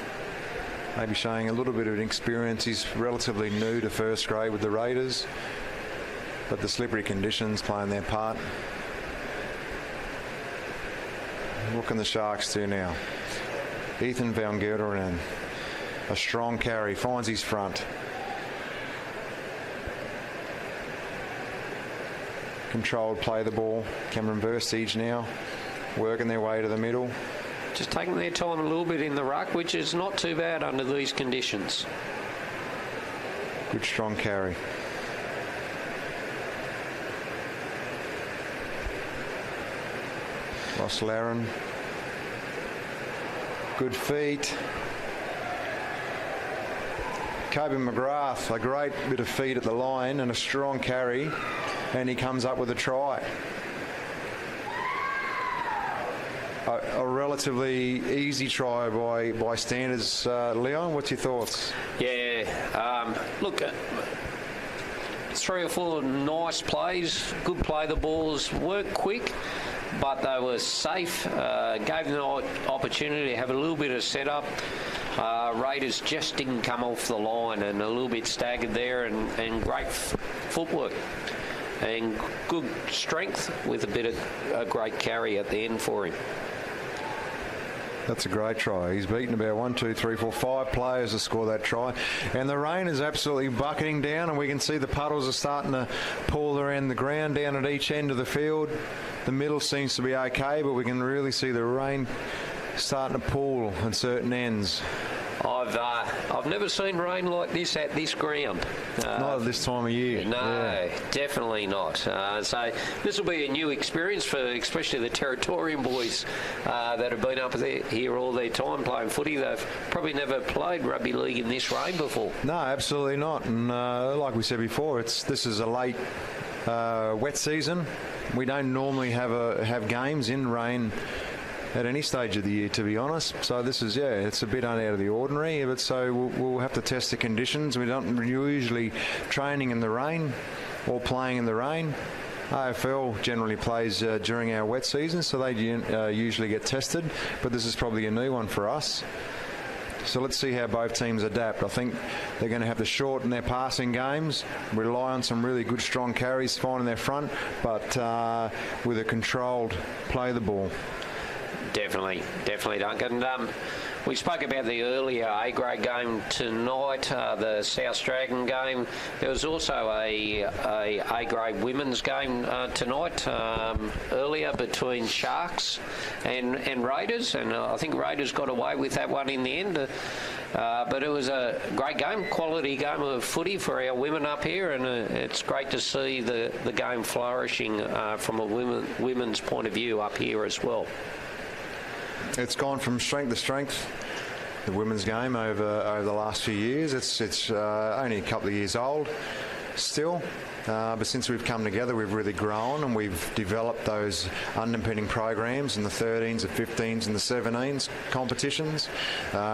maybe showing a little bit of experience. He's relatively new to first grade with the Raiders, but the slippery conditions playing their part. What can the Sharks do now? Ethan Van Gelderen, a strong carry, finds his front. Controlled play the ball. Cameron Versteeg now working their way to the middle. Just taking their time a little bit in the ruck, which is not too bad under these conditions. Good strong carry. Ross Laren. Good feet. Kobe McGrath, a great bit of feet at the line and a strong carry, and he comes up with a try. A relatively easy try by standards. Leon, what's your thoughts? Yeah, look, 3 or 4 nice plays, good play. The balls weren't quick, but they were safe. Gave them the opportunity to have a little bit of setup. Raiders just didn't come off the line, and a little bit staggered there, and great footwork and good strength with a bit of a great carry at the end for him. That's a great try. He's beaten about 1, 2, 3, 4, 5 players to score that try. And the rain is absolutely bucketing down, and we can see the puddles are starting to pool around the ground down at each end of the field. The middle seems to be okay, but we can really see the rain starting to pool at certain ends. I've never seen rain like this at this ground. Not at this time of year. No, definitely not. So this will be a new experience for especially the Territorian boys that have been up here all their time playing footy. They've probably never played rugby league in this rain before. No, absolutely not. And like we said before, this is a late wet season. We don't normally have games in rain at any stage of the year, to be honest. So this is, it's a bit out of the ordinary, but so we'll have to test the conditions. We're usually training in the rain or playing in the rain. AFL generally plays during our wet season, so they usually get tested, but this is probably a new one for us. So let's see how both teams adapt. I think they're going to have to shorten their passing games, rely on some really good strong carries finding their front, but with a controlled play the ball. Definitely, Duncan. We spoke about the earlier A-grade game tonight, the South Dragon game. There was also a A-grade women's game tonight, earlier between Sharks and Raiders, and I think Raiders got away with that one in the end. But it was a great game, quality game of footy for our women up here, and it's great to see the game flourishing from a women's point of view up here as well. It's gone from strength to strength, the women's game, over the last few years. It's only a couple of years old still, but since we've come together, we've really grown, and we've developed those underpinning programs in the 13s, the 15s and the 17s competitions.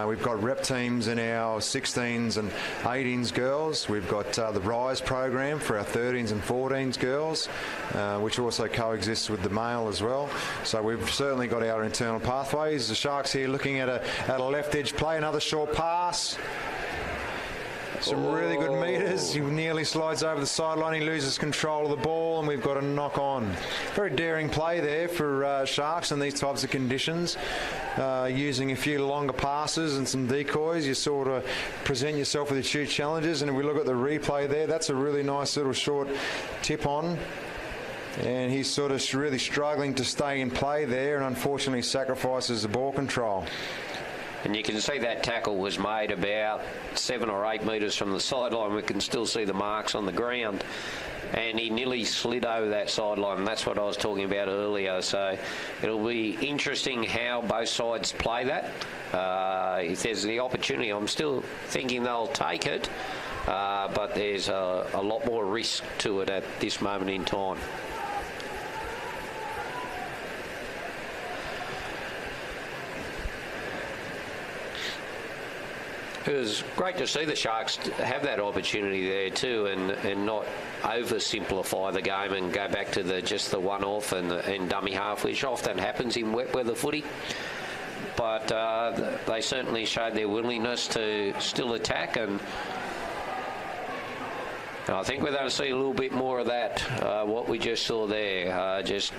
We've got rep teams in our 16s and 18s girls. We've got the Rise program for our 13s and 14s girls, which also coexists with the male as well. So we've certainly got our internal pathways. The Sharks here looking at a left edge play, another short pass. Some really good metres. He nearly slides over the sideline. He loses control of the ball, and we've got a knock on. Very daring play there for Sharks in these types of conditions. Using a few longer passes and some decoys, you sort of present yourself with a few challenges. And if we look at the replay there, that's a really nice little short tip on. And he's sort of really struggling to stay in play there, and unfortunately sacrifices the ball control. And you can see that tackle was made about 7 or 8 metres from the sideline. We can still see the marks on the ground. And he nearly slid over that sideline. And that's what I was talking about earlier. So it'll be interesting how both sides play that. If there's the opportunity, I'm still thinking they'll take it. But there's a lot more risk to it at this moment in time. It was great to see the Sharks have that opportunity there too, and not oversimplify the game and go back to just the one-off and dummy half, which often happens in wet weather footy. But they certainly showed their willingness to still attack, and I think we're going to see a little bit more of that, what we just saw there. Just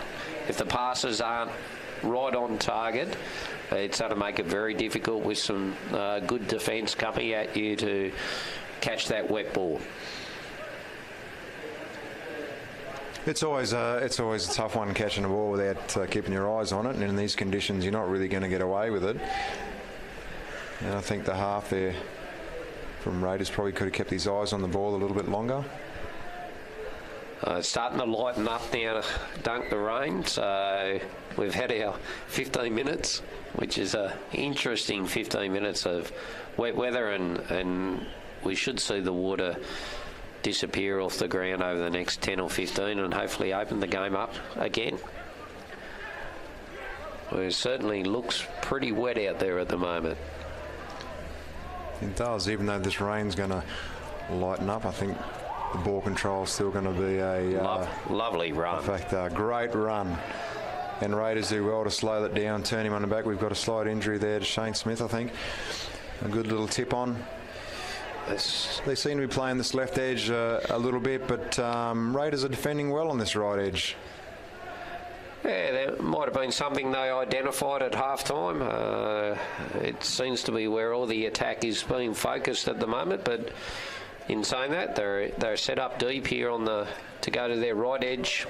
if the passes aren't right on target, it's going to make it very difficult with some good defence coming at you to catch that wet ball. It's always a tough one catching a ball without keeping your eyes on it, and in these conditions you're not really going to get away with it. And I think the half there from Raiders probably could have kept his eyes on the ball a little bit longer. Starting to lighten up now to dunk the rain. So we've had our 15 minutes, which is an interesting 15 minutes of wet weather, and we should see the water disappear off the ground over the next 10 or 15 and hopefully open the game up again. Well, it certainly looks pretty wet out there at the moment. It does, even though this rain's going to lighten up. I think the ball control is still going to be a lovely run. In fact, a great run. And Raiders do well to slow that down, turn him on the back. We've got a slight injury there to Shane Smith, I think. A good little tip on. They seem to be playing this left edge a little bit, but Raiders are defending well on this right edge. Yeah, there might have been something they identified at half-time. It seems to be where all the attack is being focused at the moment, but in saying that, they're set up deep here to go to their right edge.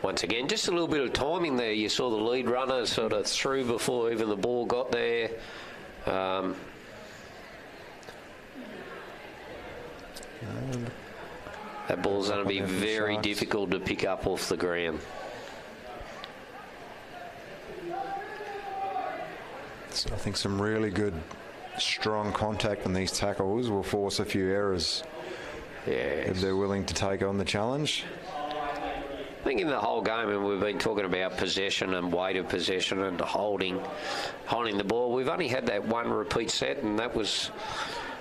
Once again, just a little bit of timing there. You saw the lead runner sort of through before even the ball got there. That ball's going to be very difficult to pick up off the ground. I think some really good, strong contact on these tackles will force a few errors. Yes. If they're willing to take on the challenge. I think in the whole game, and we've been talking about possession and weight of possession and holding the ball, we've only had that one repeat set, and that was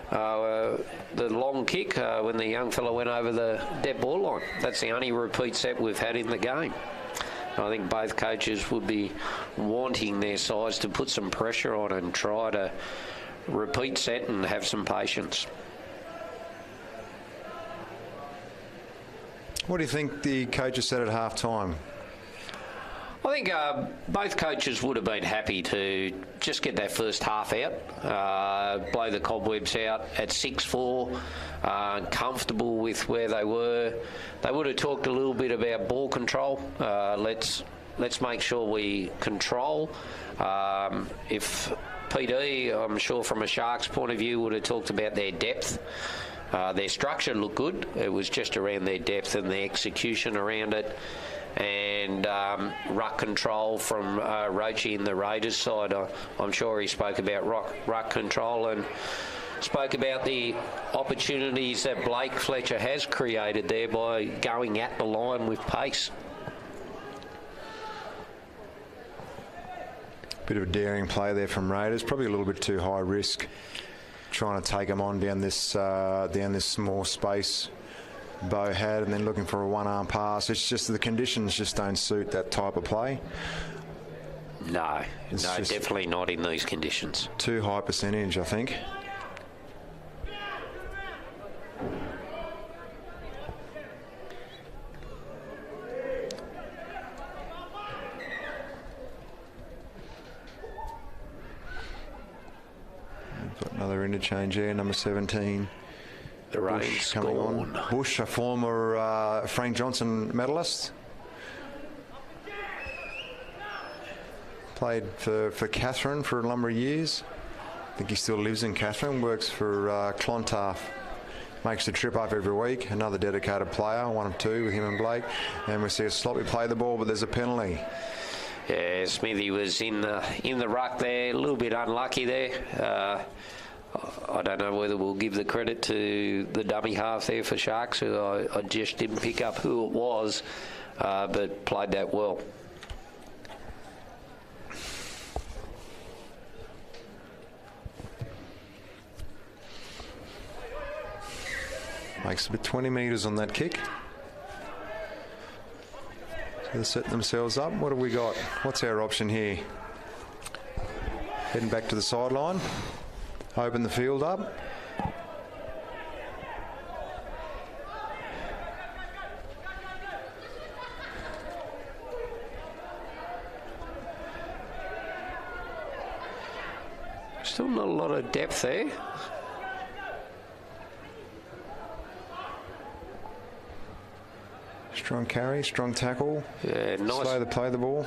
the long kick when the young fella went over the dead ball line. That's the only repeat set we've had in the game. I think both coaches would be wanting their sides to put some pressure on and try to repeat set and have some patience. What do you think the coaches said at half time? I think both coaches would have been happy to just get that first half out, blow the cobwebs out at 6-4, comfortable with where they were. They would have talked a little bit about ball control. Let's make sure we control. If PD, I'm sure from a Sharks point of view, would have talked about their depth. Their structure looked good. It was just around their depth and the execution around it. And ruck control from Roachie in the Raiders side. I'm sure he spoke about ruck control and spoke about the opportunities that Blake Fletcher has created there by going at the line with pace. Bit of a daring play there from Raiders. Probably a little bit too high risk, trying to take them on down this small space Bo had, and then looking for a one-arm pass. It's just the conditions just don't suit that type of play. No, definitely not in these conditions. Too high percentage, I think. We've got another interchange here, number 17. The rain's coming gone. on. Bush, a former Frank Johnson medalist. Played for Catherine for a number of years. I think he still lives in Catherine, works for Clontarf. Makes the trip up every week. Another dedicated player, 1 of 2 with him and Blake. And we see a sloppy play the ball, but there's a penalty. Yeah, Smithy was in the ruck there, a little bit unlucky there. I don't know whether we'll give the credit to the dummy half there for Sharks, who I just didn't pick up who it was, but played that well. Makes about 20 metres on that kick. So they're setting themselves up. What have we got? What's our option here? Heading back to the sideline. Open the field up. Still not a lot of depth there. Strong carry, strong tackle. Yeah, nice. Slow to play the ball.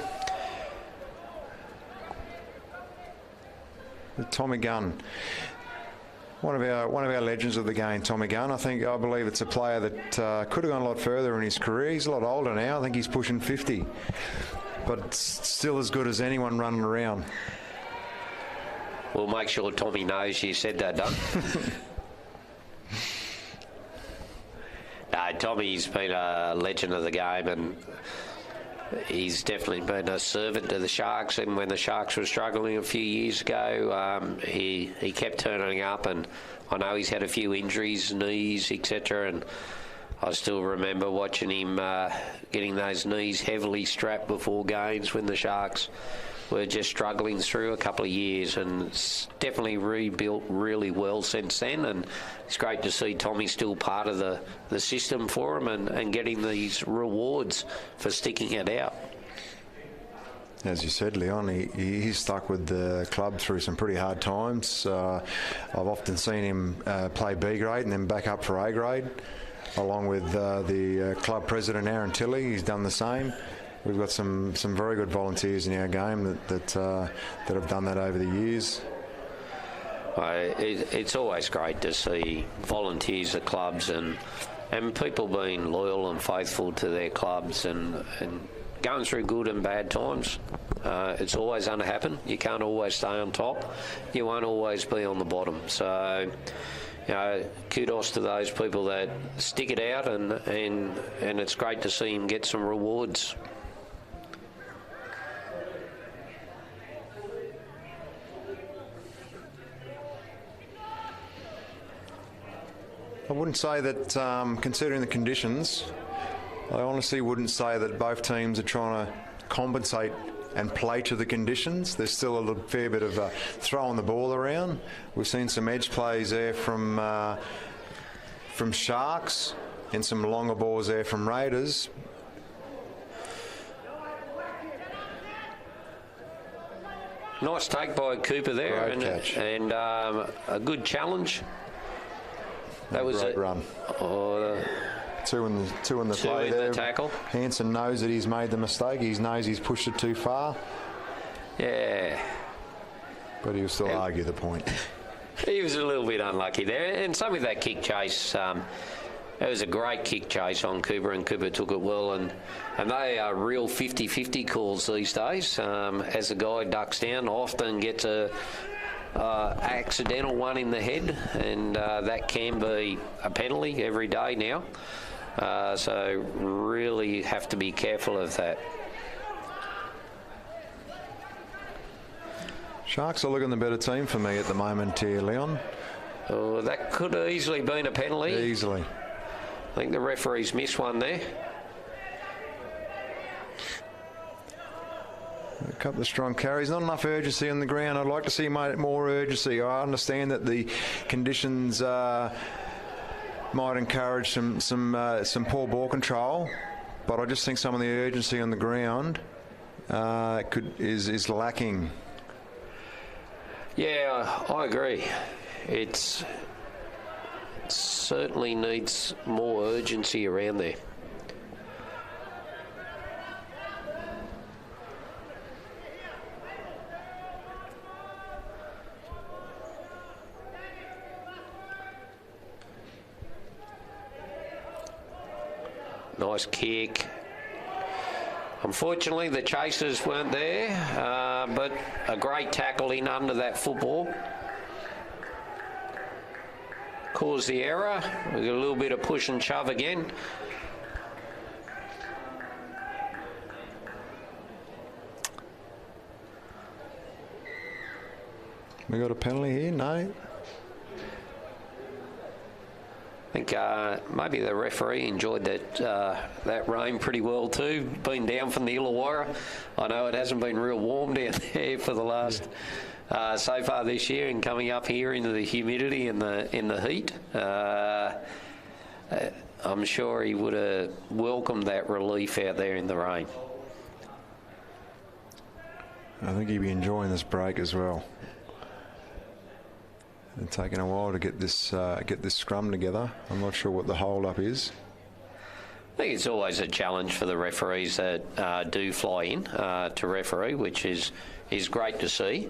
Tommy Gunn. One of our legends of the game, Tommy Gunn. I believe it's a player that could have gone a lot further in his career. He's a lot older now. I think he's pushing 50, but still as good as anyone running around. We'll make sure Tommy knows you said that, Doug. No, Tommy's been a legend of the game, and he's definitely been a servant to the Sharks. And when the Sharks were struggling a few years ago, he kept turning up, and I know he's had a few injuries, knees, etc. And I still remember watching him getting those knees heavily strapped before games when the Sharks were just struggling through a couple of years, and it's definitely rebuilt really well since then. And it's great to see Tommy still part of the system for him and getting these rewards for sticking it out. As you said, Leon, he's stuck with the club through some pretty hard times. I've often seen him play B grade and then back up for A grade, along with the club president Aaron Tilley. He's done the same. We've got some very good volunteers in our game that have done that over the years. It's always great to see volunteers at clubs and people being loyal and faithful to their clubs and going through good and bad times. It's always going to happen. You can't always stay on top. You won't always be on the bottom. So, kudos to those people that stick it out, and it's great to see him get some rewards. I wouldn't say that, considering the conditions, I honestly wouldn't say that both teams are trying to compensate and play to the conditions. There's still a fair bit of throwing the ball around. We've seen some edge plays there from Sharks and some longer balls there from Raiders. Nice take by Cooper there, Great catch. and a good challenge. That was a great run. Two in the play there. The tackle. Hansen knows that he's made the mistake. He knows he's pushed it too far. Yeah. But he'll still argue the point. He was a little bit unlucky there. And some of that kick chase, it was a great kick chase on Cooper, and Cooper took it well. And they are real 50-50 calls these days. As a guy ducks down, often gets a accidental one in the head, and that can be a penalty every day now. So really have to be careful of that. Sharks are looking the better team for me at the moment here, Leon. Oh, that could have easily been a penalty. Easily. I think the referee's missed one there. A couple of strong carries, not enough urgency on the ground. I'd like to see more urgency. I understand that the conditions might encourage some poor ball control, but I just think some of the urgency on the ground is lacking. Yeah, I agree. It certainly needs more urgency around there. Nice kick. Unfortunately, the chasers weren't there, but a great tackle in under that football. Caused the error. We got a little bit of push and shove again. We got a penalty here? No. I think maybe the referee enjoyed that rain pretty well too. Been down from the Illawarra. I know it hasn't been real warm down there for the last so far this year, and coming up here into the humidity and the heat. I'm sure he would have welcomed that relief out there in the rain. I think he'd be enjoying this break as well. It's taking a while to get this scrum together. I'm not sure what the hold-up is. I think it's always a challenge for the referees that do fly in to referee, which is great to see.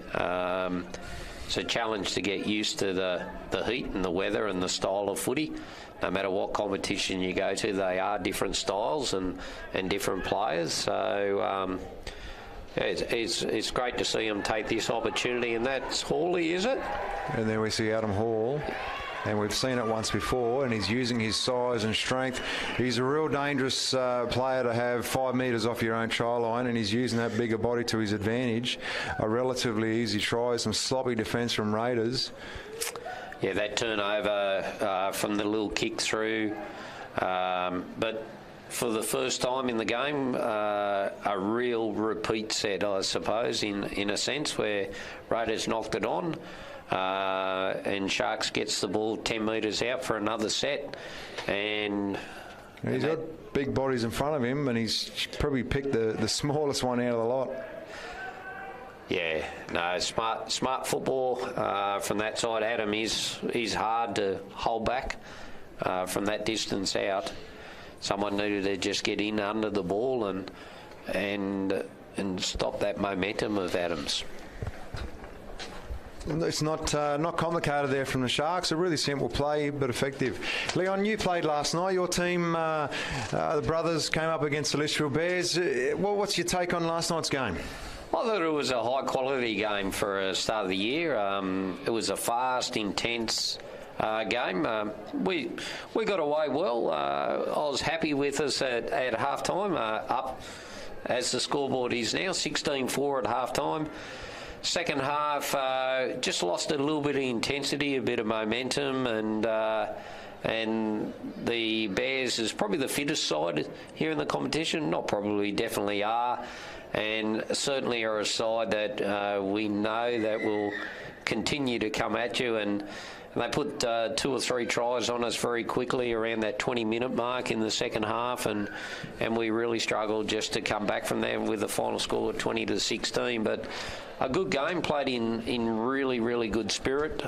it's a challenge to get used to the heat and the weather and the style of footy. No matter what competition you go to, they are different styles and different players. So it's great to see them take this opportunity, and that's Hawley, is it? And then we see Adam Hall. And we've seen it once before, and he's using his size and strength. He's a real dangerous player to have 5 metres off your own try line, and he's using that bigger body to his advantage. A relatively easy try, some sloppy defence from Raiders. Yeah, that turnover from the little kick through. But for the first time in the game, a real repeat set, I suppose, in a sense, where Raiders knocked it on. And Sharks gets the ball 10 metres out for another set, and he's got big bodies in front of him, and he's probably picked the smallest one out of the lot. Yeah, no, smart football from that side. Adam he's hard to hold back from that distance out. Someone needed to just get in under the ball and stop that momentum of Adams. It's not complicated there from the Sharks. A really simple play, but effective. Leon, you played last night. Your team, the brothers, came up against the Litchfield Bears. What's your take on last night's game? I thought it was a high-quality game for a start of the year. It was a fast, intense game. We got away well. I was happy with us at half-time, up as the scoreboard is now, 16-4 at half-time. Second half, just lost a little bit of intensity, a bit of momentum, and the Bears is probably the fittest side here in the competition. Not probably, definitely are, and certainly are a side that we know that will continue to come at you. And they put 2 or 3 tries on us very quickly around that 20-minute mark in the second half, and we really struggled just to come back from there with the final score of 20-16. But a good game played in really, really good spirit.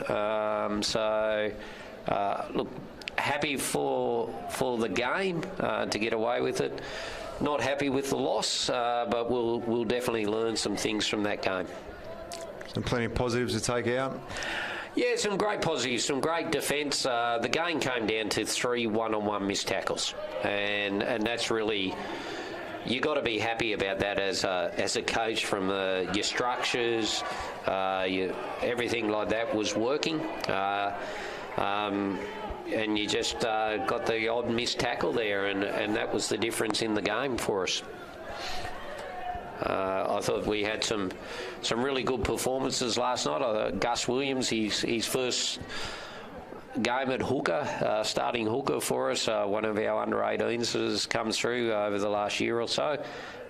Look, happy for the game to get away with it. Not happy with the loss, but we'll definitely learn some things from that game. And plenty of positives to take out. Yeah, some great positives, some great defence. The game came down to 3 one-on-one missed tackles, and that's really, you got to be happy about that as a coach. From your structures, everything like that was working, and you just got the odd missed tackle there, and that was the difference in the game for us. I thought we had some really good performances last night. Gus Williams, his first game at hooker, starting hooker for us, one of our under-18s has come through over the last year or so.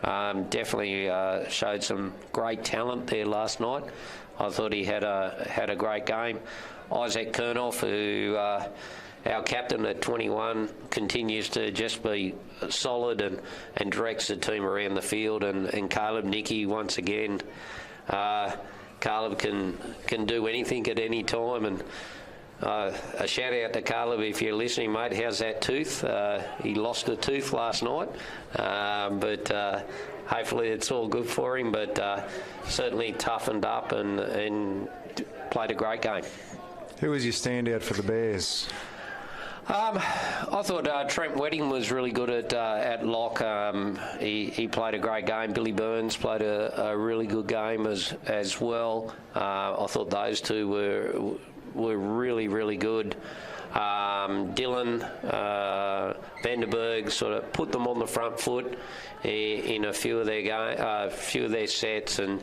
Definitely showed some great talent there last night. I thought he had a great game. Isaac Kernoff, who our captain at 21, continues to just be solid and directs the team around the field. And Caleb Nicky, once again, Caleb can do anything at any time. And a shout out to Caleb if you're listening, mate. How's that tooth? He lost a tooth last night, but hopefully it's all good for him. But certainly toughened up and played a great game. Who was your standout for the Bears? I thought Trent Wedding was really good at lock. He played a great game. Billy Burns played a really good game as well. I thought those two were really, really good. Dylan Vanderberg sort of put them on the front foot in a few of their sets and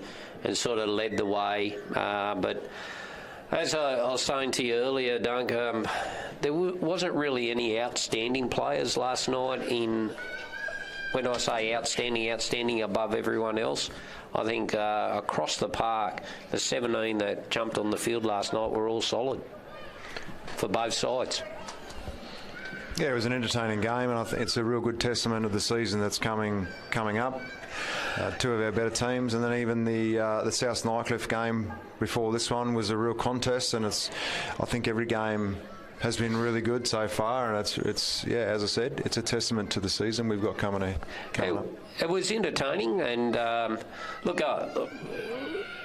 sort of led the way. But as I was saying to you earlier, Dunk, there wasn't really any outstanding players last night. When I say outstanding above everyone else, I think across the park, the 17 that jumped on the field last night were all solid for both sides. Yeah, it was an entertaining game, and I think it's a real good testament of the season that's coming up. 2 of our better teams, and then even the South Nycliffe game before this one was a real contest, and I think every game has been really good so far, and it's as I said, it's a testament to the season we've got coming up. It was entertaining, and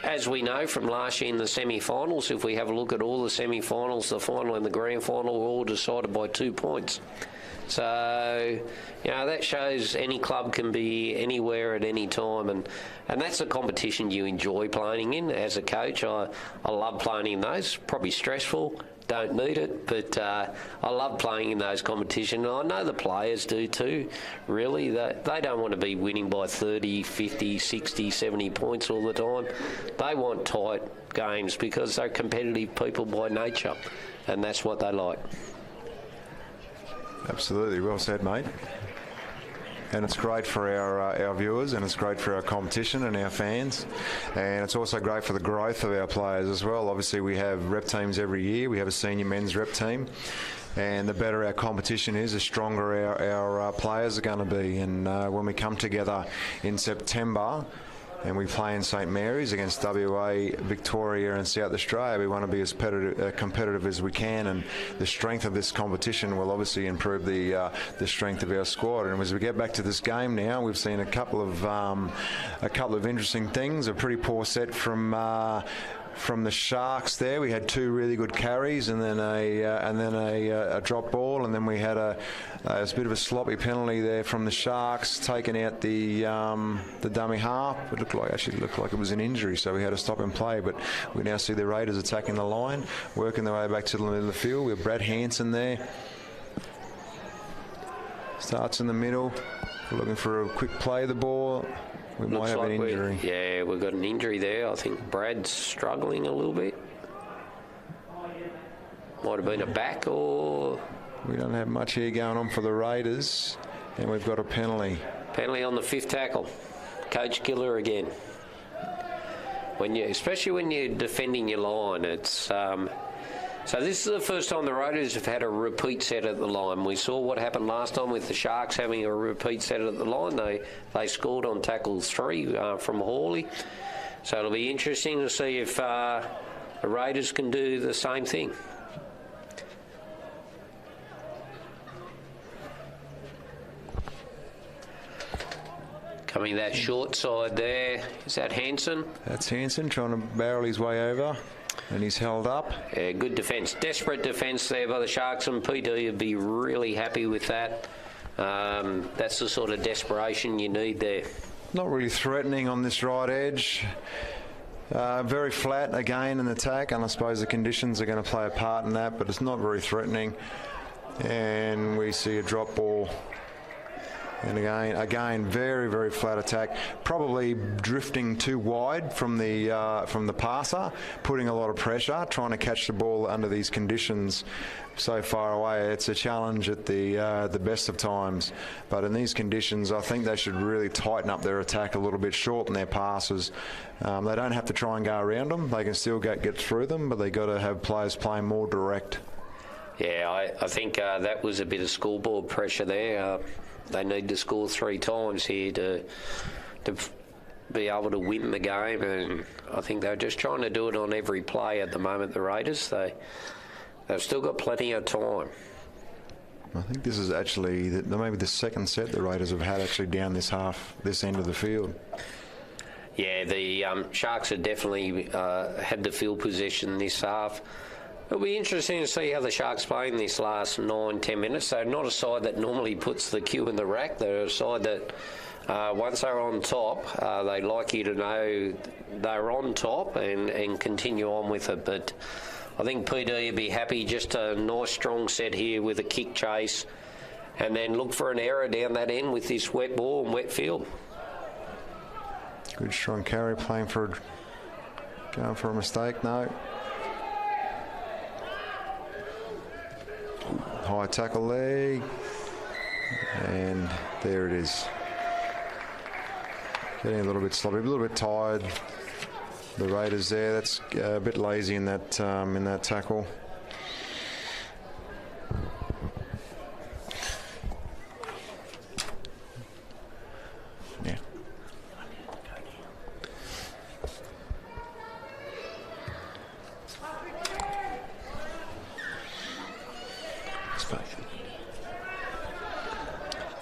as we know from last year in the semi-finals, if we have a look at all the semi-finals, the final and the grand final were all decided by 2 points. So, that shows any club can be anywhere at any time, and that's the competition you enjoy playing in as a coach. I love playing in those. Probably stressful, don't need it, but I love playing in those competitions. I know the players do too, really. They don't want to be winning by 30, 50, 60, 70 points all the time. They want tight games because they're competitive people by nature, and that's what they like. Absolutely, well said, mate. And it's great for our viewers, and it's great for our competition and our fans, and it's also great for the growth of our players as well. Obviously, we have rep teams every year. We have a senior men's rep team, and the better our competition is, the stronger our players are going to be. And when we come together in September and we play in St Mary's against WA, Victoria and South Australia, we want to be as competitive as we can, and the strength of this competition will obviously improve the strength of our squad. And as we get back to this game now, we've seen a couple of interesting things. A pretty poor set from the Sharks there. We had 2 really good carries, and then a drop ball, and then we had a bit of a sloppy penalty there from the Sharks, taking out the dummy half. It looked like it was an injury, so we had to stop and play. But we now see the Raiders attacking the line, working their way back to the middle of the field. We have Brad Hanson there. Starts in the middle, looking for a quick play of the ball. We might have an injury. We've got an injury there. I think Brad's struggling a little bit. Might have been a back, or... We don't have much here going on for the Raiders, and we've got a penalty. Penalty on the 5th tackle. Coach killer again. Especially when you're defending your line, it's... So this is the first time the Raiders have had a repeat set at the line. We saw what happened last time with the Sharks having a repeat set at the line. They scored on tackle 3 from Hawley. So it'll be interesting to see if the Raiders can do the same thing. Coming that short side there. Is that Hanson? That's Hanson trying to barrel his way over. And he's held up. Yeah, good defence. Desperate defence there by the Sharks, and PD would be really happy with that. That's the sort of desperation you need there. Not really threatening on this right edge. Very flat again in attack, and I suppose the conditions are going to play a part in that, but it's not very threatening. And we see a drop ball. And again, very, very flat attack. Probably drifting too wide from the passer, putting a lot of pressure, trying to catch the ball under these conditions so far away. It's a challenge at the best of times. But in these conditions, I think they should really tighten up their attack a little bit, shorten their passes. They don't have to try and go around them. They can still get through them, but they got to have players playing more direct. Yeah, I think that was a bit of scoreboard pressure there. They need to score 3 times here to be able to win the game, and I think they're just trying to do it on every play at the moment, the Raiders. They've still got plenty of time. I think this is actually maybe the second set the Raiders have had actually down this end of the field. Yeah, the Sharks have definitely had the field possession this half. It'll be interesting to see how the Sharks play in this last 9-10 minutes. They're not a side that normally puts the cue in the rack. They're a side that once they're on top, they like you to know they're on top and continue on with it. But I think PD would be happy, just a nice strong set here with a kick chase, and then look for an error down that end with this wet ball and wet field. Good strong carry, going for a mistake. No. High tackle leg, and there it is. Getting a little bit sloppy, a little bit tired. The Raiders there. That's a bit lazy in that tackle. Yeah.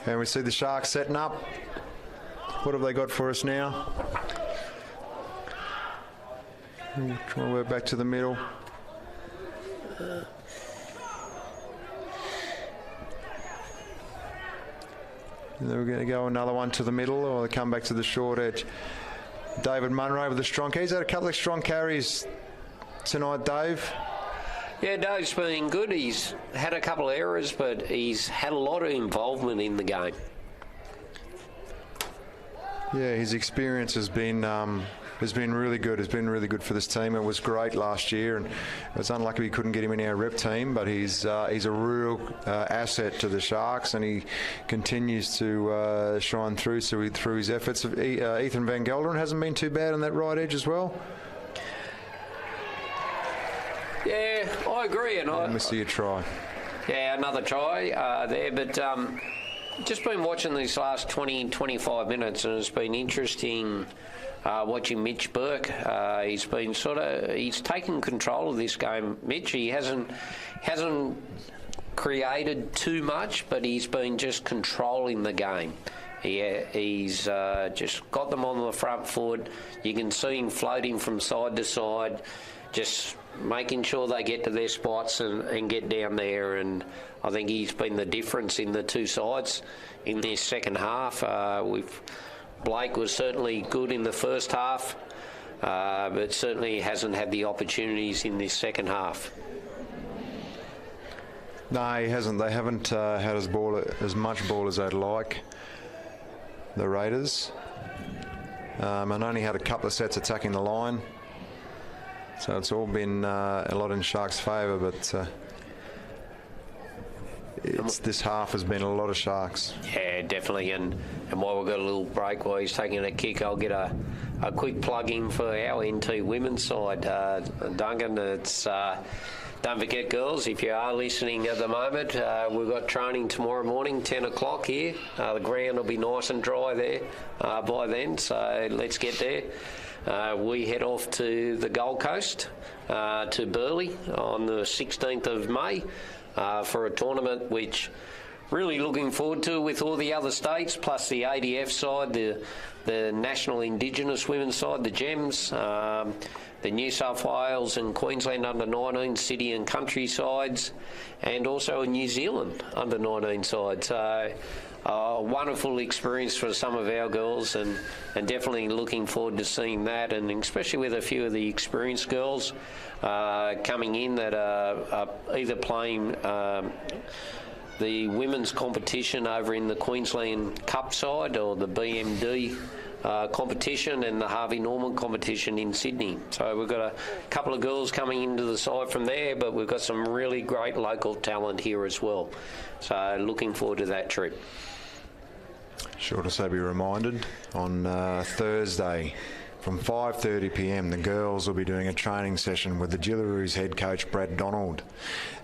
And we see the Sharks setting up. What have they got for us now? Try and work back to the middle. And then we're going to go another one to the middle, or they come back to the short edge. David Munro with the strong. He's had a couple of strong carries tonight, Dave. Yeah, Dave's been good. He's had a couple of errors, but he's had a lot of involvement in the game. Yeah, his experience has been really good. It's been really good for this team. It was great last year, and it was unlucky we couldn't get him in our rep team. But he's a real asset to the Sharks, and he continues to shine through through his efforts. Ethan Van Gelderen hasn't been too bad on that right edge as well. Yeah, I agree. And let me see you try. Yeah, another try there, but just been watching these last 20, 25 minutes, and it's been interesting watching Mitch Burke. He's been he's taken control of this game. Mitch, he hasn't created too much, but he's been just controlling the game. He's just got them on the front foot. You can see him floating from side to side, just making sure they get to their spots and get down there. And I think he's been the difference in the two sides in this second half. Blake was certainly good in the first half, but certainly hasn't had the opportunities in this second half. No, he hasn't. They haven't had as much ball as they'd like, the Raiders, and only had a couple of sets attacking the line. So it's all been a lot in Sharks' favour, but this half has been a lot of Sharks. Yeah, definitely. And while we've got a little break while he's taking a kick, I'll get a quick plug in for our NT women's side. Duncan, it's don't forget, girls, if you are listening at the moment, we've got training tomorrow morning, 10 o'clock here. The ground will be nice and dry there by then, so let's get there. We head off to the Gold Coast, to Burleigh on the 16th of May for a tournament which really looking forward to with all the other states, plus the ADF side, the National Indigenous Women's side, the GEMS, the New South Wales and Queensland under-19 city and country sides, and also a New Zealand under-19 side. So a wonderful experience for some of our girls, and definitely looking forward to seeing that, and especially with a few of the experienced girls coming in that are either playing the women's competition over in the Queensland Cup side, or the BMD competition, and the Harvey Norman competition in Sydney. So we've got a couple of girls coming into the side from there, but we've got some really great local talent here as well. So looking forward to that trip. Sure to say, be reminded, on Thursday from 5:30 p.m, the girls will be doing a training session with the Gillaroos head coach Brad Donald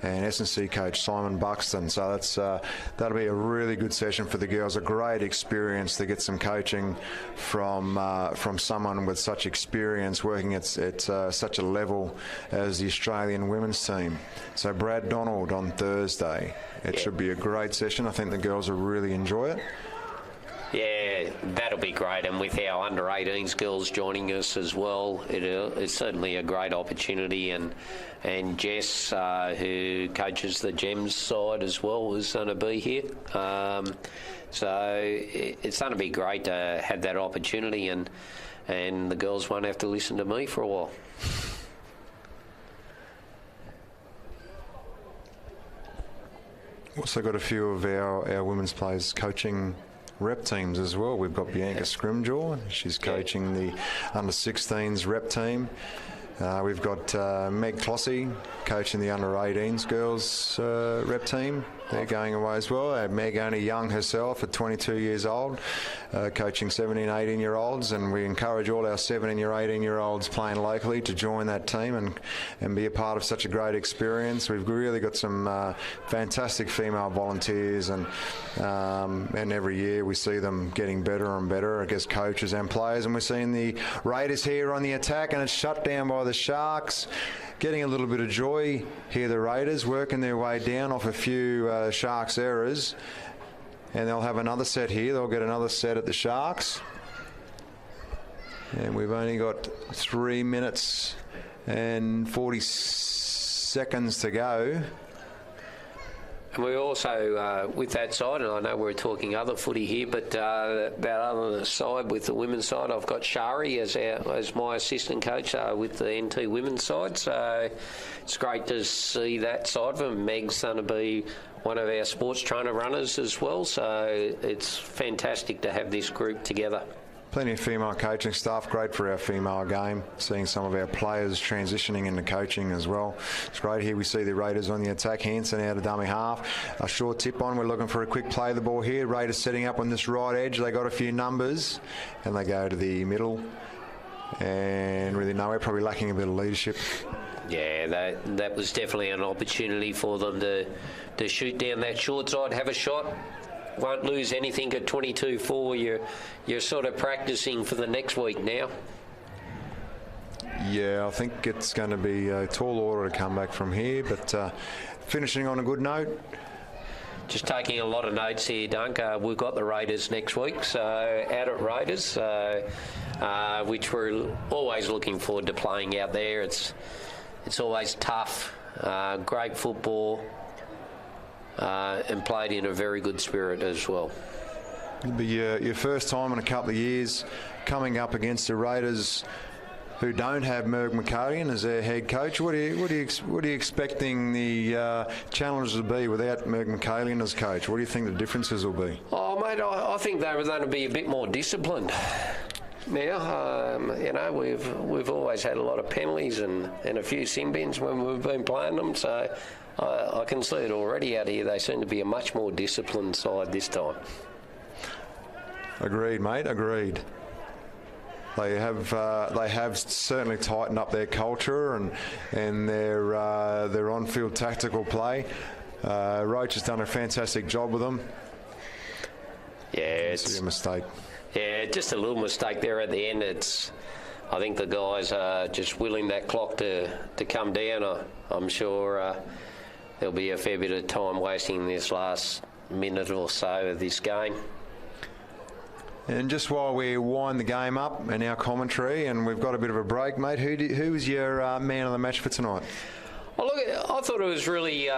and S&C coach Simon Buxton. So that'll be a really good session for the girls. A great experience to get some coaching from someone with such experience working at such a level as the Australian women's team. So Brad Donald on Thursday. It should be a great session. I think the girls will really enjoy it. Yeah, that'll be great, and with our under-18s girls joining us as well, it's certainly a great opportunity. And Jess, who coaches the GEMS side as well, is going to be here. So it's going to be great to have that opportunity, and the girls won't have to listen to me for a while. Also got a few of our women's players coaching rep teams as well. We've got Bianca Scrimgeour. She's coaching the under-16s rep team. We've got Meg Clossy coaching the under-18s girls rep team. They're going away as well. Meg, only young herself, at 22 years old, coaching 17, 18-year-olds, and we encourage all our 17 or 18-year-olds playing locally to join that team and be a part of such a great experience. We've really got some fantastic female volunteers, and every year we see them getting better and better, I guess, coaches and players. And we're seeing the Raiders here on the attack, and it's shut down by the Sharks. getting a little bit of joy here, the Raiders, working their way down off a few Sharks errors. And they'll have another set here. They'll get another set at the Sharks. And we've only got 3 minutes and 40 seconds to go. And we also, with that side, and I know we're talking other footy here, but that other side, with the women's side, I've got Shari as my assistant coach with the NT women's side. So it's great to see that side of them. Meg's going to be one of our sports trainer runners as well. So it's fantastic to have this group together. Plenty of female coaching staff, great for our female game, seeing some of our players transitioning into coaching as well. It's great. Here we see the Raiders on the attack. Hansen out of dummy half. A short tip on. We're looking for a quick play of the ball here. Raiders setting up on this right edge. They got a few numbers and they go to the middle. And really nowhere, probably lacking a bit of leadership. Yeah, that was definitely an opportunity for them to shoot down that short side, have a shot. Won't lose anything at 22-4. You're sort of practicing for the next week now. Yeah, I think it's going to be a tall order to come back from here, but finishing on a good note. Just taking a lot of notes here, Dunk. We've got the Raiders next week, so out at Raiders, which we're always looking forward to playing out there. It's always tough, great football. And played in a very good spirit as well. It'll be your first time in a couple of years coming up against the Raiders, who don't have Merg McCartian as their head coach. What are you expecting the challenges to be without Merg McCartian as coach? What do you think the differences will be? Oh, mate, I think they were going to be a bit more disciplined. Now, we've always had a lot of penalties and a few sin bins when we've been playing them, so I can see it already out here. They seem to be a much more disciplined side this time. Agreed, mate. Agreed. They have certainly tightened up their culture and their on-field tactical play. Roach has done a fantastic job with them. Yeah, it's a mistake. Yeah, just a little mistake there at the end. I think the guys are just willing that clock to come down. I'm sure there'll be a fair bit of time wasting this last minute or so of this game. And just while we wind the game up and our commentary, and we've got a bit of a break, mate, who was your man of the match for tonight? Well, look, I thought it was really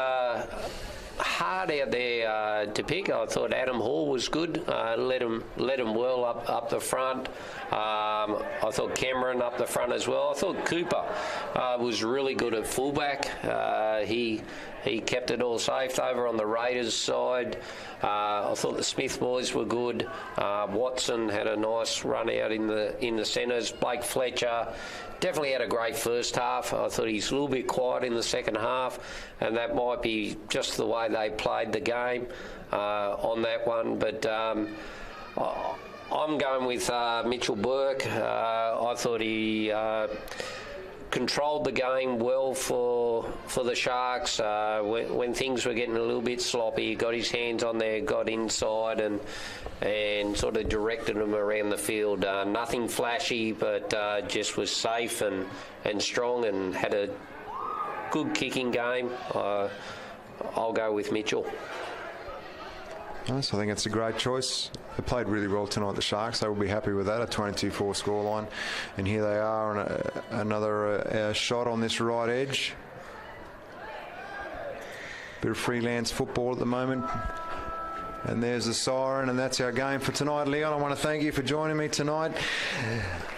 hard out there to pick. I thought Adam Hall was good. Led him well up the front. I thought Cameron up the front as well. I thought Cooper was really good at fullback. He kept it all safe over on the Raiders side. I thought the Smith boys were good. Watson had a nice run out in the centres. Blake Fletcher definitely had a great first half. I thought he's a little bit quiet in the second half, and that might be just the way they played the game on that one. But I'm going with Mitchell Burke. I thought he controlled the game well for the Sharks. When things were getting a little bit sloppy, he got his hands on there, got inside and sort of directed them around the field. Nothing flashy, but just was safe and strong and had a good kicking game. I'll go with Mitchell. Nice. I think it's a great choice. They played really well tonight, the Sharks. They will be happy with that, a 22-4 scoreline. And here they are on another shot on this right edge. Bit of freelance football at the moment. And there's the siren, and that's our game for tonight. Leon, I want to thank you for joining me tonight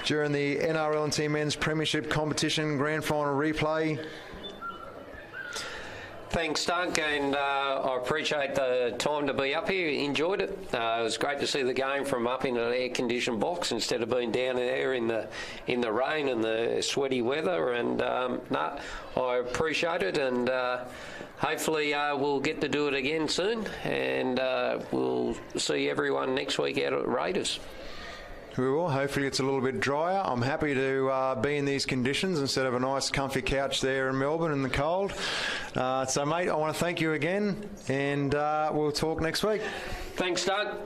during the NRL and Team Men's Premiership competition grand final replay. Thanks, Dunk, and I appreciate the time to be up here. Enjoyed it. It was great to see the game from up in an air-conditioned box instead of being down there in the rain and the sweaty weather. And I appreciate it, and hopefully we'll get to do it again soon. And we'll see everyone next week out at Raiders. We will. Hopefully it's a little bit drier. I'm happy to be in these conditions instead of a nice comfy couch there in Melbourne in the cold. So, mate, I want to thank you again, and we'll talk next week. Thanks, Doug.